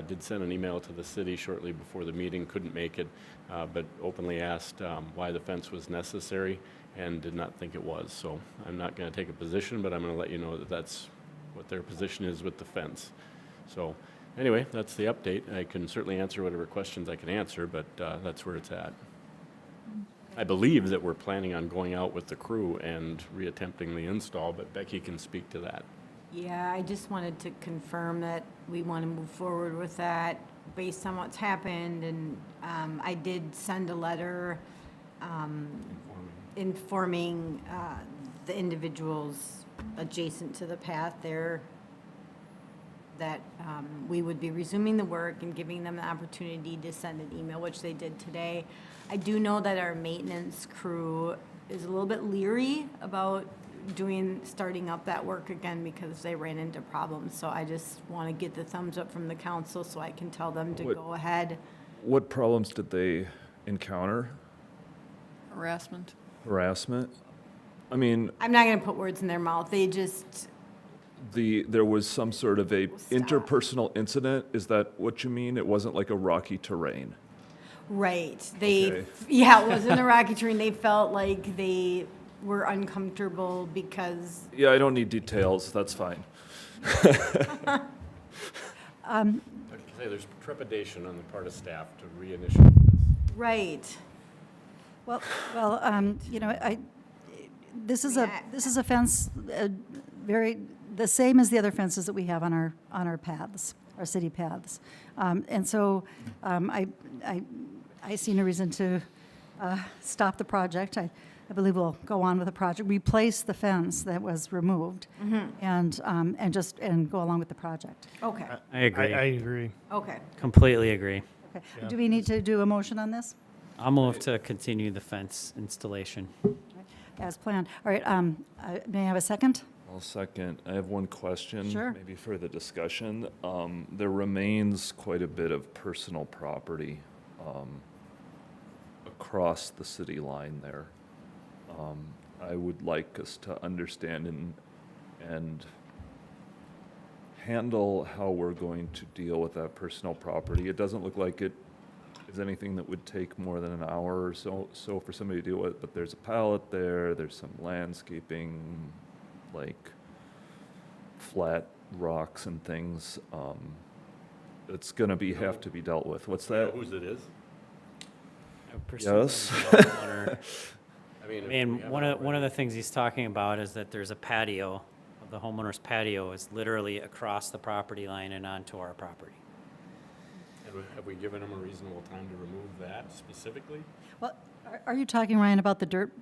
did send an email to the city shortly before the meeting, couldn't make it, but openly asked why the fence was necessary and did not think it was. So I'm not going to take a position, but I'm going to let you know that that's what their position is with the fence. So anyway, that's the update. I can certainly answer whatever questions I can answer, but that's where it's at. I believe that we're planning on going out with the crew and reattempting the install, but Becky can speak to that. Yeah, I just wanted to confirm that we want to move forward with that based on what's happened. And I did send a letter informing the individuals adjacent to the path there that we would be resuming the work and giving them the opportunity to send an email, which they did today. I do know that our maintenance crew is a little bit leery about starting up that work again because they ran into problems. So I just want to get the thumbs up from the council so I can tell them to go ahead. What problems did they encounter? Harassment. Harassment? I mean, I'm not going to put words in their mouth. They just, there was some sort of a interpersonal incident. Is that what you mean? It wasn't like a rocky terrain? right. Okay. Yeah, it wasn't a rocky terrain. They felt like they were uncomfortable because. Yeah, I don't need details. That's fine. I can say there's trepidation on the part of staff to reinitiate this. Right. Well, you know, this is a fence, the same as the other fences that we have on our paths, our city paths. And so I see no reason to stop the project. I believe we'll go on with the project, replace the fence that was removed, and go along with the project. Okay. I agree. I agree. Okay. Completely agree. Okay. Do we need to do a motion on this? I'll move to continue the fence installation. As planned. All right, may I have a second? I'll second. I have one question. Sure. Maybe for the discussion. There remains quite a bit of personal property across the city line there. I would like us to understand and handle how we're going to deal with that personal property. It doesn't look like it is anything that would take more than an hour or so for somebody to deal with, but there's a pallet there, there's some landscaping, like flat rocks and things. It's gonna have to be dealt with. What's that? Whose it is? Yes. I mean, And one of the things he's talking about is that there's a patio, the homeowner's patio is literally across the property line and onto our property. Have we given them a reasonable time to remove that specifically? Well, are you talking, Ryan, about the dirt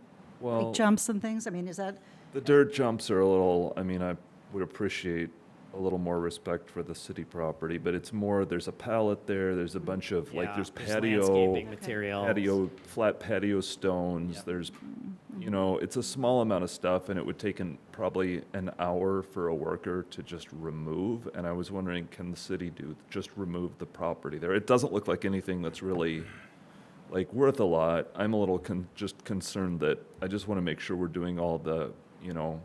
Well, like jumps and things? I mean, is that? the dirt jumps are a little, I mean, I would appreciate a little more respect for the city property, but it's more, there's a pallet there, there's a bunch of, like, Yeah, there's there's patio, landscaping materials. flat patio stones, Yep. there's, you know, it's a small amount of stuff, and it would take probably an hour for a worker to just remove, and I was wondering, can the city just remove the property there? It doesn't look like anything that's really, like, worth a lot. I'm a little just concerned that, I just want to make sure we're doing all the, you know,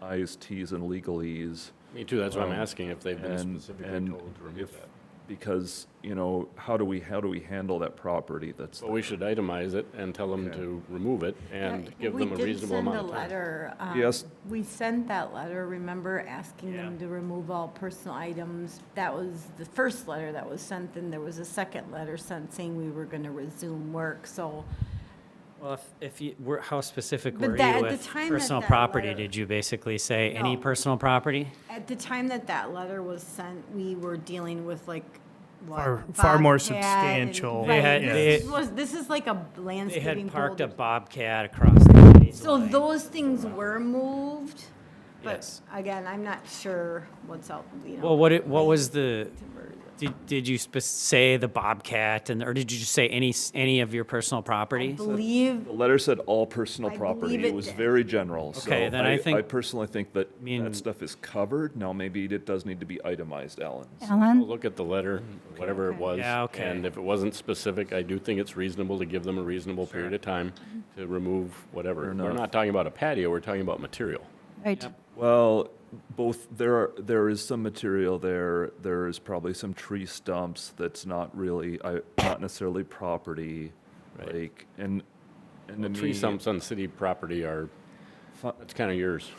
I's, T's, and legalese. Me too, that's why I'm asking if they've been and- specifically and told to remove if- that. because, you know, how do we handle that property that's? Well, we should itemize it and tell them to remove it and give them a reasonable amount of We did time. send a letter. Yes. We sent that letter, remember, asking them to remove all personal items. That was the first letter that was sent, and there was a second letter sent saying we were going to resume work, so. Well, if you, how specific But were that- you at the with time that personal that property? letter- Did you basically say any No. personal property? At the time that that letter was sent, we were dealing with like, what, Far more Bobcat and- substantial. They Right, had- this is like a They landscaping had parked a pole. Bobcat across the city So line. those things were moved, but Yes. again, I'm not sure what's out, you know. Well, what was the, did you say the Bobcat, or did you just say any of your personal property? Believe, The letter said all personal I property. believe It it was did. very general. So Okay, then I think- I personally think that mean- that stuff is covered. Now, maybe it does need to be itemized, Alan. Alan? We'll look at the letter, whatever it was. Yeah, okay. And if it wasn't specific, I do think it's reasonable to give them a reasonable period of time to remove whatever. Fair We're enough. not talking about a patio, we're talking about material. Right. Well, both, there is some material there. There is probably some tree stumps that's not really, not necessarily property. Right. Like, and The to tree me- stumps on city property are, that's kind of yours.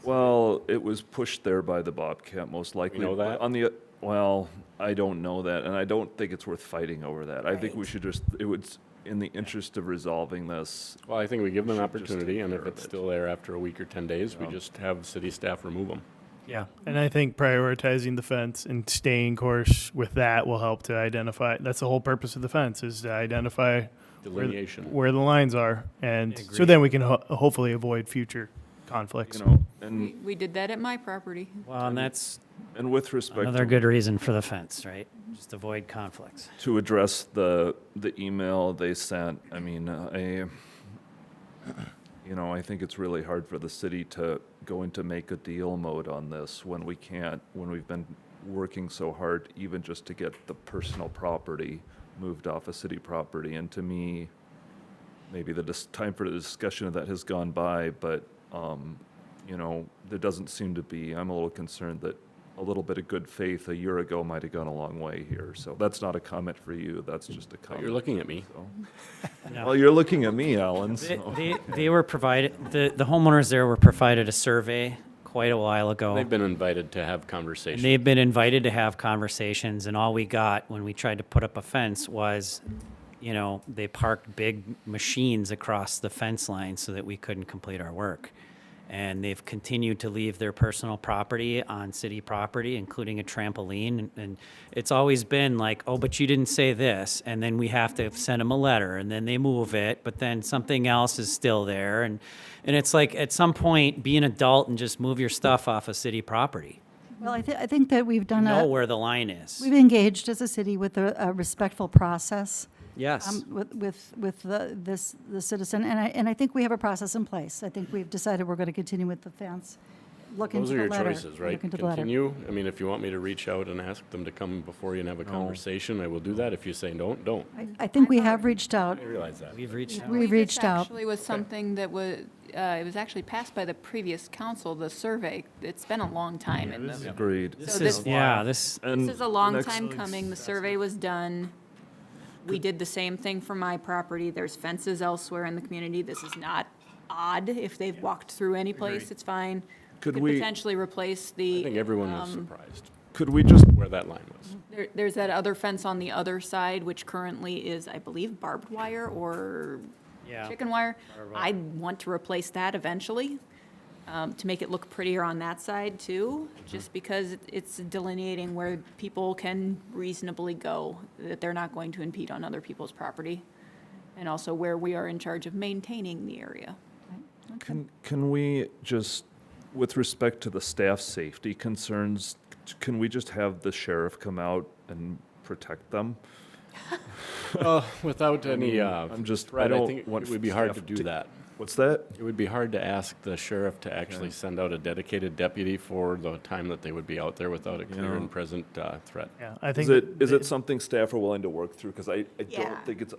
Well, it was pushed there by the Bobcat, most likely. know but that? On the, well, I don't know that, and I don't think it's worth fighting over that. I think we should just, it would, in the interest of resolving this, Well, I think we give them an Should just opportunity, take and if care of it's it. still there after a week or 10 days, we just have city staff remove them. Yeah. And I think prioritizing the fence and staying course with that will help to identify, that's the whole purpose of the fence, is to identify Delineation. where the lines are. And so Agreed. then we can hopefully avoid future conflicts. you know, and, We did that at my property. Well, and that's and with respect another to, good reason for the fence, right? Just avoid conflicts. to address the email they sent, I mean, you know, I think it's really hard for the city to go into make a deal mode on this when we can't, when we've been working so hard even just to get the personal property moved off of city property. And to me, maybe the time for the discussion of that has gone by, but, you know, there doesn't seem to be, I'm a little concerned that a little bit of good faith a year ago might have gone a long way here. So that's not a comment for you, that's just a But comment. you're looking at me. So. No. Well, you're looking at me, Alan, so. They were provided, the homeowners there were provided a survey quite a while ago. They've been invited to have And conversations. they've been invited to have conversations, and all we got when we tried to put up a fence was, you know, they parked big machines across the fence line so that we couldn't complete our work. And they've continued to leave their personal property on city property, including a trampoline. And it's always been like, oh, but you didn't say this. And then we have to send them a letter, and then they move it, but then something else is still there. And it's like, at some point, be an adult and just move your stuff off of city property. Well, I think that we've done Know where the line is. we've engaged as a city with a respectful process. Yes. With the citizen, and I think we have a process in place. I think we've decided we're going to continue with the fence. Look into Those are the your letter. choices, right? Look into the letter. Continue. I mean, if you want me to reach out and ask them to come before you and have a conversation, I will do that. If you say don't, don't. I think we have reached out. I realize that. We've reached out. We've reached out. Actually was something that was, it was actually passed by the previous council, the survey. It's been a long time. in the- Agreed. This So is, this- yeah, this, And This is a long next- time coming. The survey was done. We did the same thing for my property. There's fences elsewhere in the community. This is not odd. If they've walked through any place, it's fine. Could Could we- potentially replace the. I think everyone was surprised Could we just, where that line was. There's that other fence on the other side, which currently is, I believe, barbed wire or yeah. chicken wire. I want to replace that eventually, to make it look prettier on that side too, just because it's delineating where people can reasonably go, that they're not going to impede on other people's property, and also where we are in charge of maintaining the area. can we just, with respect to the staff safety concerns, can we just have the sheriff come out and protect them? Without any, I'm just, I threat, I don't think want it would be hard to staff do that. What's that? It would be hard to ask the sheriff to actually send out a dedicated deputy for the time that they would be out there without a clear and present threat. Yeah, I think. Is it something staff are willing to work through? Because I Yeah. don't think it's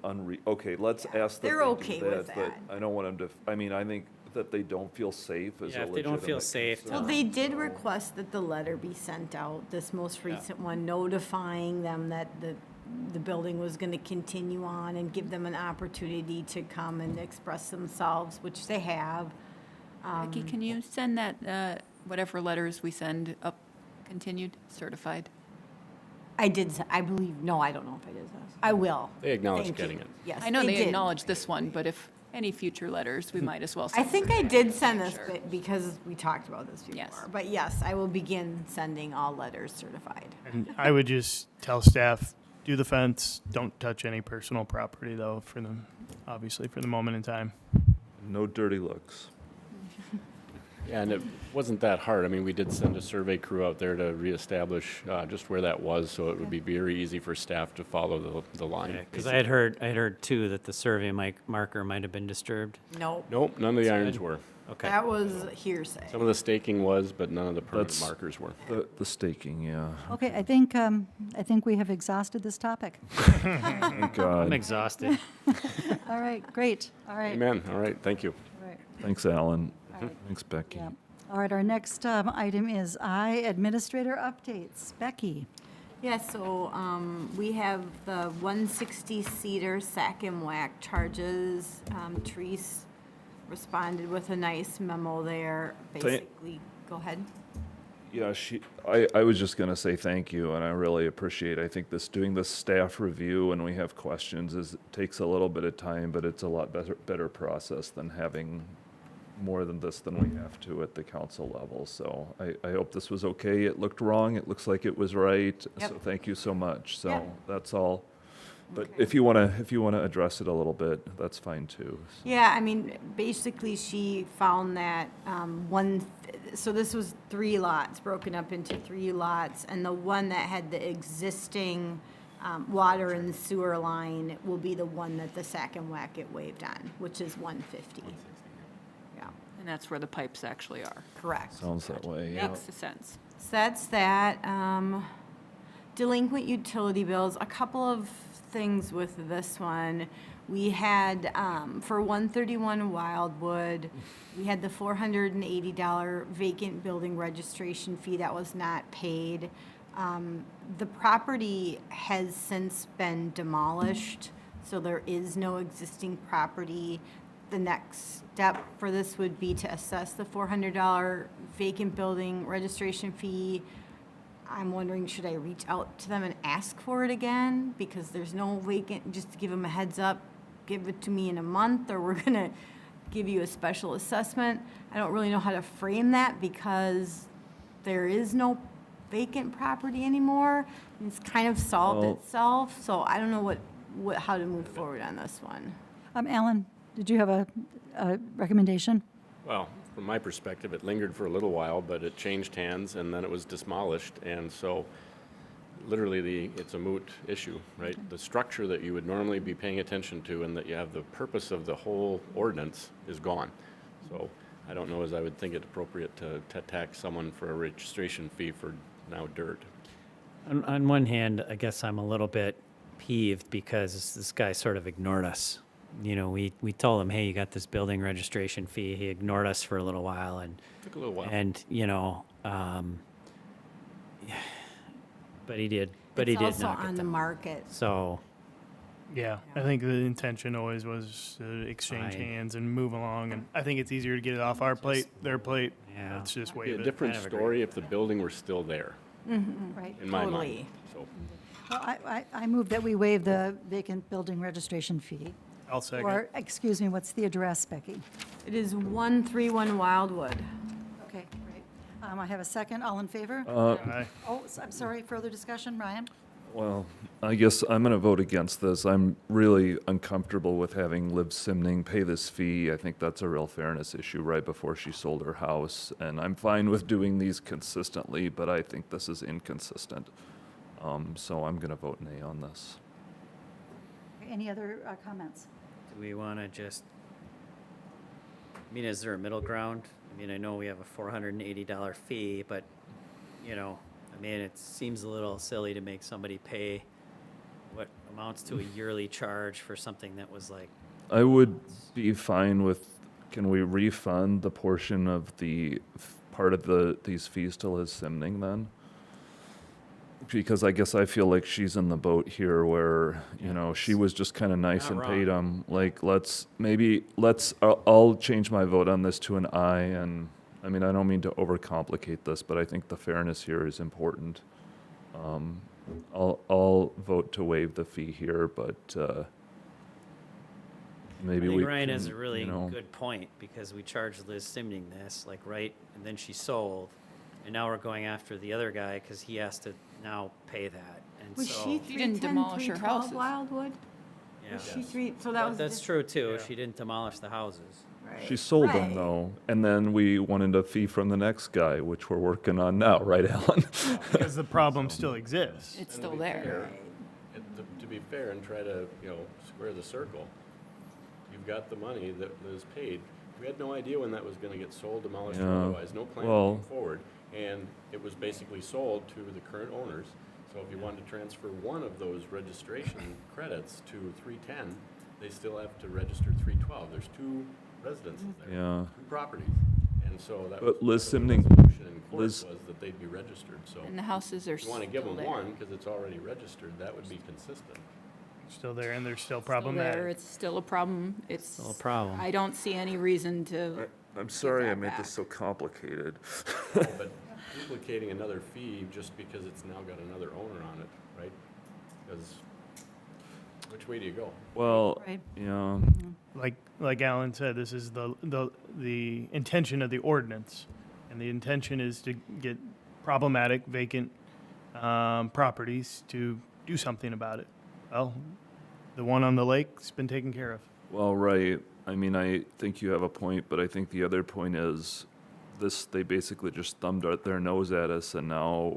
okay, let's ask them They're to do okay with But that. I don't want them to, I mean, I think that they don't feel safe is a Yeah, if they don't feel legitimate safe, concern. Well, they did request that the letter be sent out, this most recent one, notifying them that the building was going to continue on and give them an opportunity to come and express themselves, which they have. Becky, can you send that, whatever letters we send up continued, certified? I did, I believe, no, I don't know if I did. I will. They acknowledge Thank getting you. it. Yes, I know they did. acknowledged this one, but if any future letters, we might as well I send. think I did send this Sure. bit because we talked about this before. Yes. But yes, I will begin sending all letters certified. And I would just tell staff, do the fence, don't touch any personal property though, for them, obviously for the moment in time. No dirty looks. Yeah, and it wasn't that hard. I mean, we did send a survey crew out there to reestablish just where that was, so it would be very easy for staff to follow the line. Because I had heard too that the survey marker might have been disturbed. Nope, Nope, none of the irons were. Okay. that was hearsay. Some of the staking was, but none of the permanent That's- markers were. The staking, yeah. Okay, I think we have exhausted this topic. Thank I'm God. exhausted. All right, great. All right. Amen. All right, thank you. All right. Thanks, Alan. All right. Thanks, Becky. Yeah. All right, our next item is administrator updates. Becky. Yeah, so we have the 160 Cedar Sack and Whack charges. Therese responded with a nice memo there. Basically, go ahead. Yeah, I was just gonna say thank you, and I really appreciate, I think doing this staff review when we have questions takes a little bit of time, but it's a lot better process than having more than this than we have to at the council level. So I hope this was okay. It looked wrong. It looks like it was right. Yep. So thank you so much. So Yep. that's all. But Okay. if you wanna address it a little bit, that's fine too. So. Yeah, I mean, basically, she found that so this was 3 lots, broken up into 3 lots, and the one that had the existing water and sewer line will be the one that the Sack and Whack get waived on, which is 150. Yeah, And that's where the pipes actually are. correct. Sounds that way, yeah. Makes sense. So that's that. Delinquent utility bills, a couple of things with this one. We had, for 131 Wildwood, we had the $480 vacant building registration fee that was not paid. The property has since been demolished, so there is no existing property. The next step for this would be to assess the $400 vacant building registration fee. I'm wondering, should I reach out to them and ask for it again? Because there's no vacant, just to give them a heads up, give it to me in a month, or we're gonna give you a special assessment. I don't really know how to frame that because there is no vacant property anymore. It's kind of solved Well- itself, so I don't know how to move forward on this one. Alan, did you have a recommendation? Well, from my perspective, it lingered for a little while, but it changed hands and then it was demolished. And so literally it's a moot issue, right? The structure that you would normally be paying attention to and that you have the purpose of the whole ordinance is gone. So I don't know as I would think it appropriate to tax someone for a registration fee for now dirt. On one hand, I guess I'm a little bit peeved because this guy sort of ignored us. You know, we told him, hey, you got this building registration fee. He ignored us for a little while, and Took a little while. and you know, but he did. But he did It's knock also it on the down. market. So Yeah, I think the intention always was to exchange Fine. hands and move along, and I think it's easier to get it off our plate, their plate. Yeah. Let's just It'd be waive a it. different Kind of agree. story if the building were still there, Right. in my mind. Totally. So Well, I move that we waive the vacant building registration fee. I'll second. Or, excuse me, what's the address, Becky? It is 131 Wildwood. Okay, great. I have a second. All in favor? Aye. Oh, I'm sorry, further discussion, Ryan? Well, I guess I'm going to vote against this. I'm really uncomfortable with having Liv Simning pay this fee. I think that's a real fairness issue right before she sold her house. And I'm fine with doing these consistently, but I think this is inconsistent. So I'm going to vote nay on this. Any other comments? do we want to just? I mean, is there a middle ground? I mean, I know we have a $480 fee, but you know, I mean, it seems a little silly to make somebody pay what amounts to a yearly charge for something that was like. I would be fine with can we refund the portion of the part of these fees to Liz Simning then? Because I guess I feel like she's in the boat here where, you know, she was just kind of nice Not and paid wrong. them. Like, I'll change my vote on this to an aye. And I mean, I don't mean to overcomplicate this, but I think the fairness here is important. I'll vote to waive the fee here, but maybe I we think Ryan can, has a really you know, good point, because we charged Liz Simning this, like, right, and then she sold, and now we're going after the other guy because he has to now pay that, and Was so. she She didn't 310, demolish her 312 houses. Wildwood? Yeah. Was she three, so that was. That's just- true too, she didn't demolish the houses. Right. she sold them Right. though. And then we wanted a fee from the next guy, which we're working on now, right, Alan? Because the problem still exists. It's And still to be there. fair, to be fair and try to, square the circle, you've got the money that was paid. We had no idea when that was gonna get sold, demolished, or Yeah. otherwise, no plan Well- moving forward. And it was basically sold to the current owners. So if you wanted to transfer one of those registration credits to 310, they still have to register 312. There's two residences there. Yeah. Two properties. And so that But was. Liz part of the Simning- resolution in court Liz- was that they'd be registered, so. And the houses are If you still wanna give them there. one, because it's already registered, that would be consistent. Still there, and they're still Still there, problematic. it's still a problem. It's. Still a problem. I don't see any reason to. I'm sorry I that made back. this so complicated. No, but duplicating another fee just because it's now got another owner on it, right? Because which way do you go? Well, Right. yeah, Like Alan said, this is the intention of the ordinance. And the intention is to get problematic vacant properties to do something about it. Well, the one on the lake's been taken care of. well, right. I mean, I think you have a point, but I think the other point is they basically just thumbed their nose at us, and now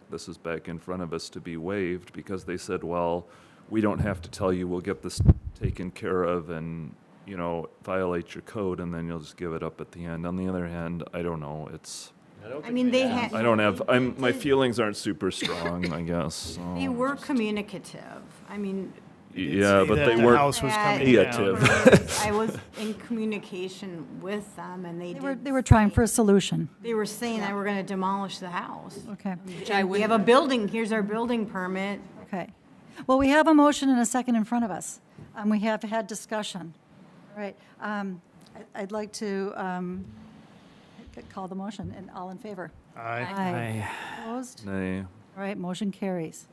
this is back in front of us to be waived because they said, well, we don't have to tell you, we'll get this taken care of and, you know, violate your code, and then you'll just give it up at the end. On the other hand, I don't know, I mean, they had. I don't have, my feelings aren't super strong, I guess, so. They were communicative. I mean. Yeah, say but that they the weren't house was coming creative. I was in communication with them, and They were trying for a solution. They were saying that we're gonna demolish the house. Okay. And we have a building, here's our building permit. Okay. Well, we have a motion and a second in front of us. We have had discussion. All right. I'd like to call the motion, and all in favor? Aye. Opposed? Nay. All right, motion carries.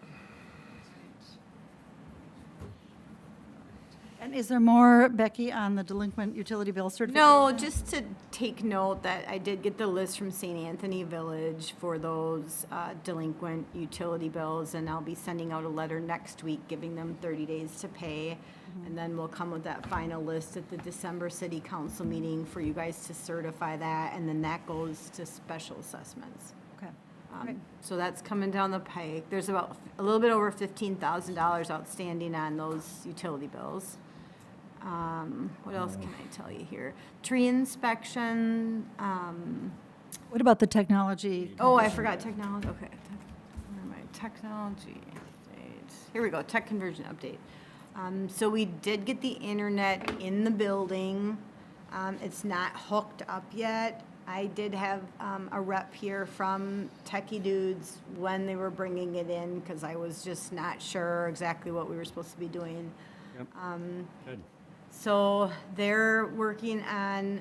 And is there more, Becky, on the delinquent utility bill certification? No, just to take note that I did get the list from St. Anthony Village for those delinquent utility bills, and I'll be sending out a letter next week giving them 30 days to pay. And then we'll come with that final list at the December city council meeting for you guys to certify that, and then that goes to special assessments. Okay. So that's coming down the pike. There's about a little bit over $15,000 outstanding on those utility bills. What else can I tell you here? Tree inspection, What about the technology? oh, I forgot technology, okay. Where am I? Technology update. Here we go, tech conversion update. So we did get the internet in the building. It's not hooked up yet. I did have a rep here from Techie Dudes when they were bringing it in, because I was just not sure exactly what we were supposed to be doing. Good. So they're working on,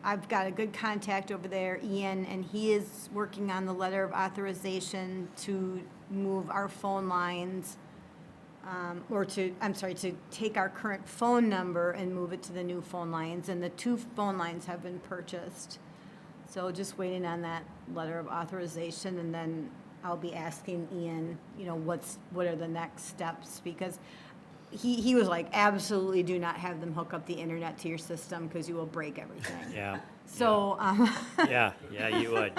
I've got a good contact over there, Ian, and he is working on the letter of authorization to move our phone lines, to take our current phone number and move it to the new phone lines. And the two phone lines have been purchased. So just waiting on that letter of authorization, and then I'll be asking Ian, what are the next steps? Because he was like, absolutely do not have them hook up the internet to your system because you will break everything. Yeah. So, Yeah, you would.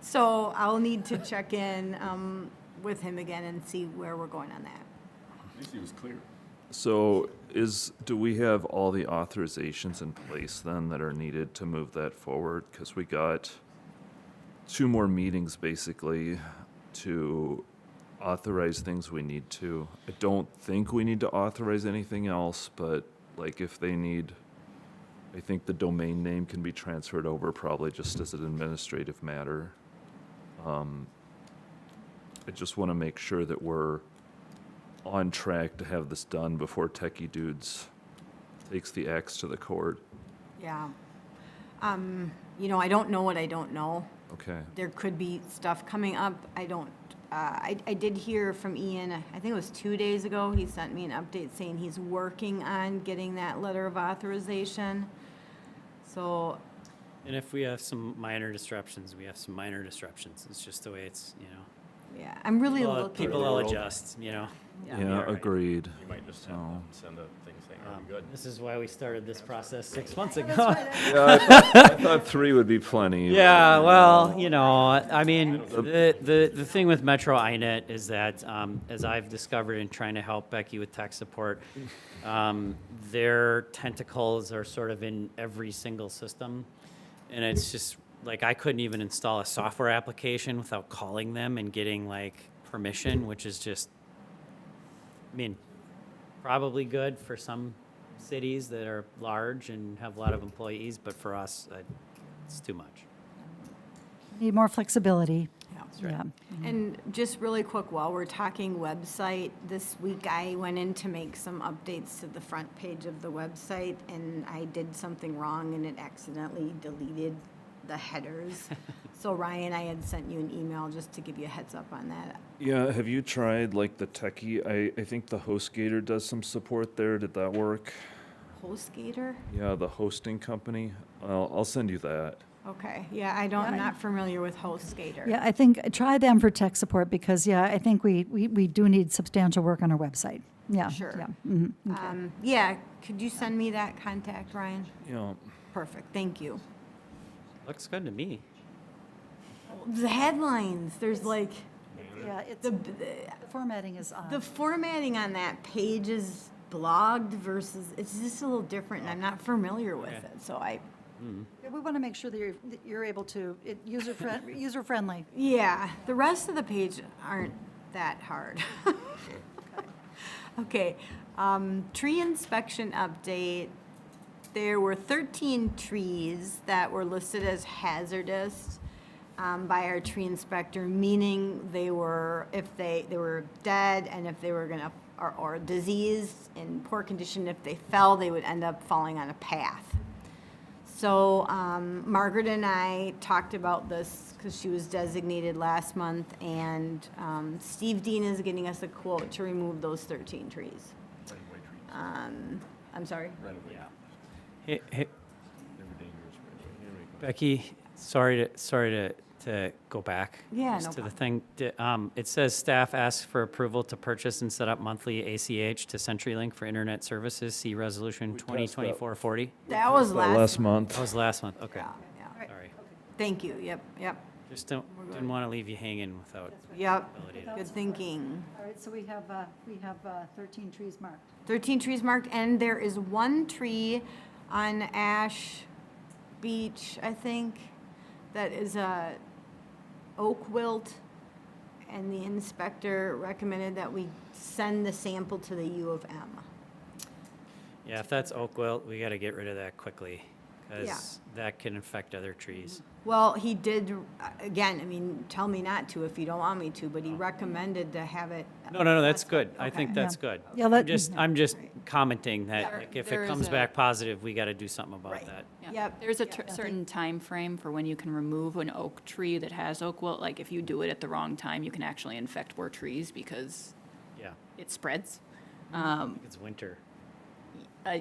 so I'll need to check in with him again and see where we're going on that. At least he was clear. So do we have all the authorizations in place then that are needed to move that forward? Because we got 2 more meetings basically to authorize things we need to. I don't think we need to authorize anything else, but like if they need I think the domain name can be transferred over probably just as an administrative matter. I just want to make sure that we're on track to have this done before Techie Dudes takes the axe to the court. Yeah. You know, I don't know what I don't know. Okay. There could be stuff coming up. I don't, I did hear from Ian, I think it was 2 days ago, he sent me an update saying he's working on getting that letter of authorization. So, And if we have some minor disruptions, we have some minor disruptions. It's just the way it's, you know. yeah, I'm really People looking. will adjust, you know. Yeah, agreed. You might just have to send a thing saying, are we good? This is why we started this process 6 months ago. Yeah, I thought 3 would be plenty. Yeah, well, you know, I mean, the thing with Metro INET is that, as I've discovered in trying to help Becky with tech support, their tentacles are sort of in every single system. And it's just, like, I couldn't even install a software application without calling them and getting, like, permission, which is just, I mean, probably good for some cities that are large and have a lot of employees, but for us, it's too much. Need more flexibility. That's right. Yeah. And just really quick, while we're talking website, this week I went in to make some updates to the front page of the website, and I did something wrong, and it accidentally deleted the headers. So Ryan, I had sent you an email just to give you a heads up on that. Yeah, have you tried like the Techie? I think the HostGator does some support there. Did that work? HostGator? Yeah, the hosting company. I'll send you that. Okay, yeah, I'm not familiar with HostGator. Yeah, I think, try them for tech support because, yeah, I think we do need substantial work on our website. Yeah. Sure. Yeah. Okay. Yeah, could you send me that contact, Ryan? Yeah. Perfect, thank you. Looks good to me. The headlines, there's like, Yeah, it's, the the formatting is odd. the formatting on that page is blogged versus, it's just a little different, and I'm not familiar with it, so Yeah, we want to make sure that you're able to, user-friendly. yeah, the rest of the page aren't that hard. Okay, tree inspection update. There were 13 trees that were listed as hazardous by our tree inspector, meaning they were, if they were dead and if they were gonna, or diseased, in poor condition, if they fell, they would end up falling on a path. So Margaret and I talked about this because she was designated last month, and Steve Dean is getting us a quote to remove those 13 trees. I'm sorry? Hey, Becky, sorry to go back. Yeah, just no to the thing. It says staff asks for approval to purchase and set up monthly ACH to CenturyLink for internet services. See Resolution 2024-40. That was last month. That was last month. Okay. Yeah. Sorry. Thank you, yep. Just didn't want to leave you hanging without. Yep, ability to- good thinking. All right, so we have 13 trees marked. 13 trees marked, and there is one tree on Ash Beach, I think, that is a oak wilt, and the inspector recommended that we send the sample to the U of M. Yeah, if that's oak wilt, we got to get rid of that quickly Yeah. because that can affect other trees. Well, he did, again, I mean, tell me not to if you don't want me to, but he recommended to have it. No, that's good. I Okay. think that's good. Yeah, I'm just commenting that There- like, if there it is comes a- back positive, we got to do something about Right. that. Yeah. Yep. There's a certain time frame for when you can remove an oak tree that has oak wilt. Like if you do it at the wrong time, you can actually infect more trees because Yeah, it spreads. it's winter.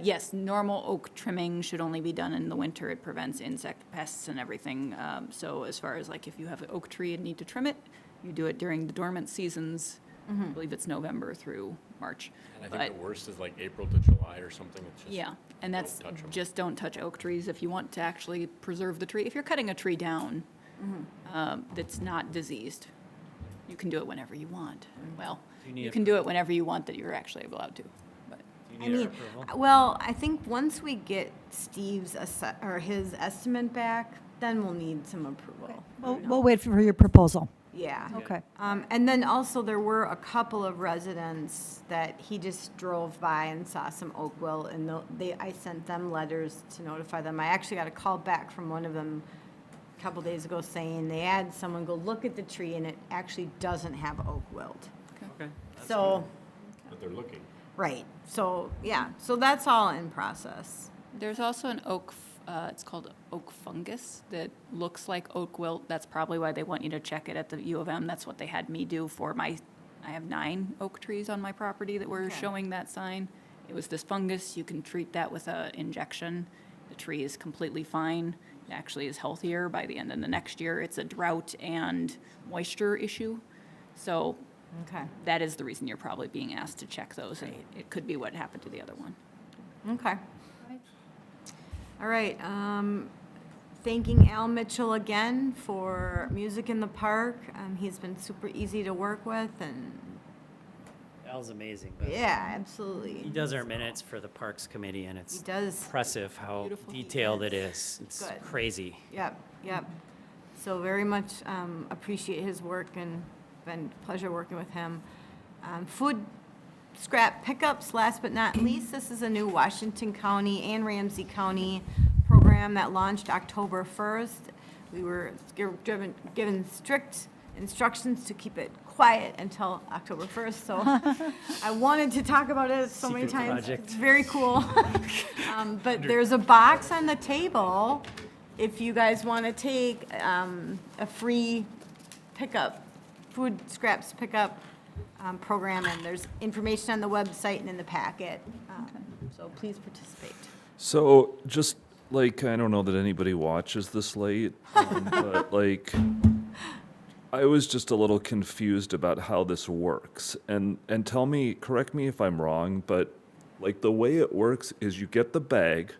Yes, normal oak trimming should only be done in the winter. It prevents insect pests and everything. So as far as like if you have an oak tree and need to trim it, you do it during the dormant seasons. I believe it's November through March. And I But- think the worst is like April to July or something. It's just, Yeah, and that's, don't touch 'em. just don't touch oak trees if you want to actually preserve the tree. If you're cutting a tree down that's not diseased, you can do it whenever you want. Well, Do you need you a- can do it whenever you want that you're actually allowed to. But Do you I need our mean, approval? well, I think once we get Steve's, or his estimate back, then we'll need some approval. We'll wait for your proposal. Yeah. Okay. And then also there were a couple of residents that he just drove by and saw some oak wilt, and I sent them letters to notify them. I actually got a call back from one of them a couple days ago saying they had someone go look at the tree and it actually doesn't have oak wilt. Okay. So, But they're looking. right, so, yeah, so that's all in process. There's also an oak, it's called oak fungus that looks like oak wilt. That's probably why they want you to check it at the U of M. That's what they had me do for I have 9 oak trees on my property that were showing that sign. It was this fungus. You can treat that with an injection. The tree is completely fine. It actually is healthier by the end of the next year. It's a drought and moisture issue. So Okay. that is the reason you're probably being asked to check those. And it could be what happened to the other one. Okay. All right, thanking Al Mitchell again for Music in the Park. He's been super easy to work with, and Al's amazing. But yeah, absolutely. he does our minutes for the Parks Committee, and it's He does. impressive how Beautiful detailed it is. It's Good. crazy. Yep, yep. So very much appreciate his work, and been a pleasure working with him. Food scrap pickups, last but not least, this is a new Washington County and Ramsey County program that launched October 1st. We were given strict instructions to keep it quiet until October 1st, so I wanted to talk about it so many Secret times. project. It's very cool. But there's a box on the table if you guys want to take a free pickup, food scraps pickup program, and there's information on the website and in the packet. So please participate. So just like, I don't know that anybody watches this late, but like, I was just a little confused about how this works. And tell me, correct me if I'm wrong, but like the way it works is you get the bag,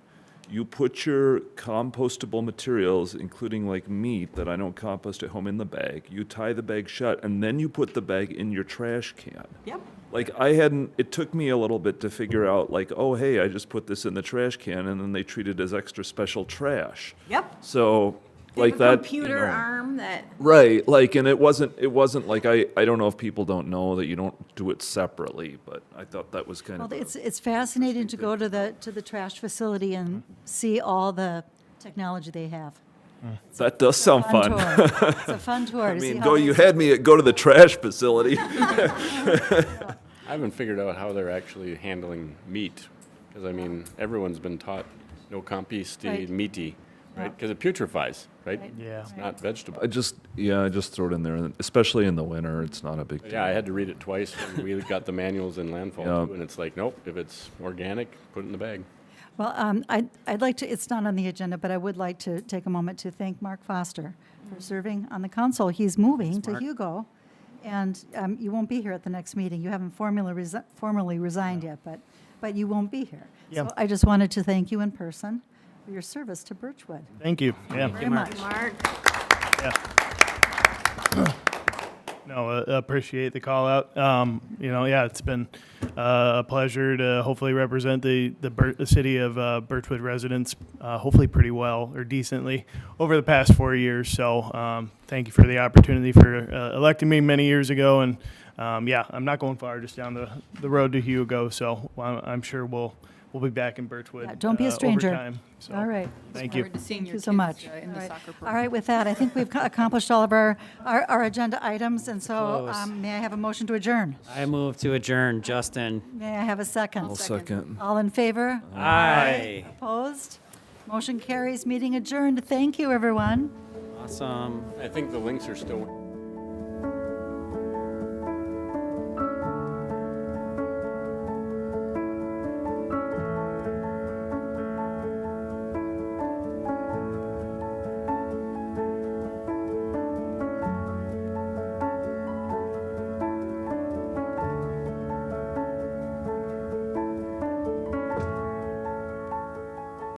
you put your compostable materials, including like meat that I don't compost at home, in the bag, you tie the bag shut, and then you put the bag in your trash can. Yep. Like it took me a little bit to figure out like, oh, hey, I just put this in the trash can, and then they treat it as extra special trash. Yep. So They like have a that. computer arm that, Right, like, and it wasn't like, I don't know if people don't know that you don't do it separately, but I thought that was kind Well, of. it's fascinating to go to the trash facility and see all the technology they have. That does sound fun. tour. It's a fun tour I to see mean, how you they- had me at go to the trash facility. I haven't figured out how they're actually handling meat, because I mean, everyone's been taught no composti Right. meaty, right? Because it putrefies, right? Right. Yeah. It's not vegetable. I just throw it in there, and especially in the winter, it's not a big deal. Yeah, I had to read it twice, and we got the manuals in landfill Yeah. too, and it's like, nope, if it's organic, put it in the bag. Well, I'd like to, it's not on the agenda, but I would like to take a moment to thank Mark Foster for serving on the council. He's moving to Hugo, and you won't be here at the next meeting. You haven't formally resigned yet, but you won't be here. Yeah. So I just wanted to thank you in person for your service to Birchwood. Thank you. Yeah. Very much. Mark, No, appreciate the call out. It's been a pleasure to hopefully represent the city of Birchwood residents, hopefully pretty well or decently over the past 4 years. So thank you for the opportunity for electing me many years ago. And I'm not going far, just down the road to Hugo. So I'm sure we'll be back in Birchwood. Yeah, don't be a stranger. Over time. So, All right. Thank you. Thank you so much. In All the right. soccer All program. right, with that, I think we've accomplished all of our agenda items, and so Close. may I have a motion to adjourn? I move to adjourn. Justin. May I have a second? I'll second. All in favor? Aye. Opposed? Motion carries, meeting adjourned. Thank you, everyone. Awesome. I think the links are still.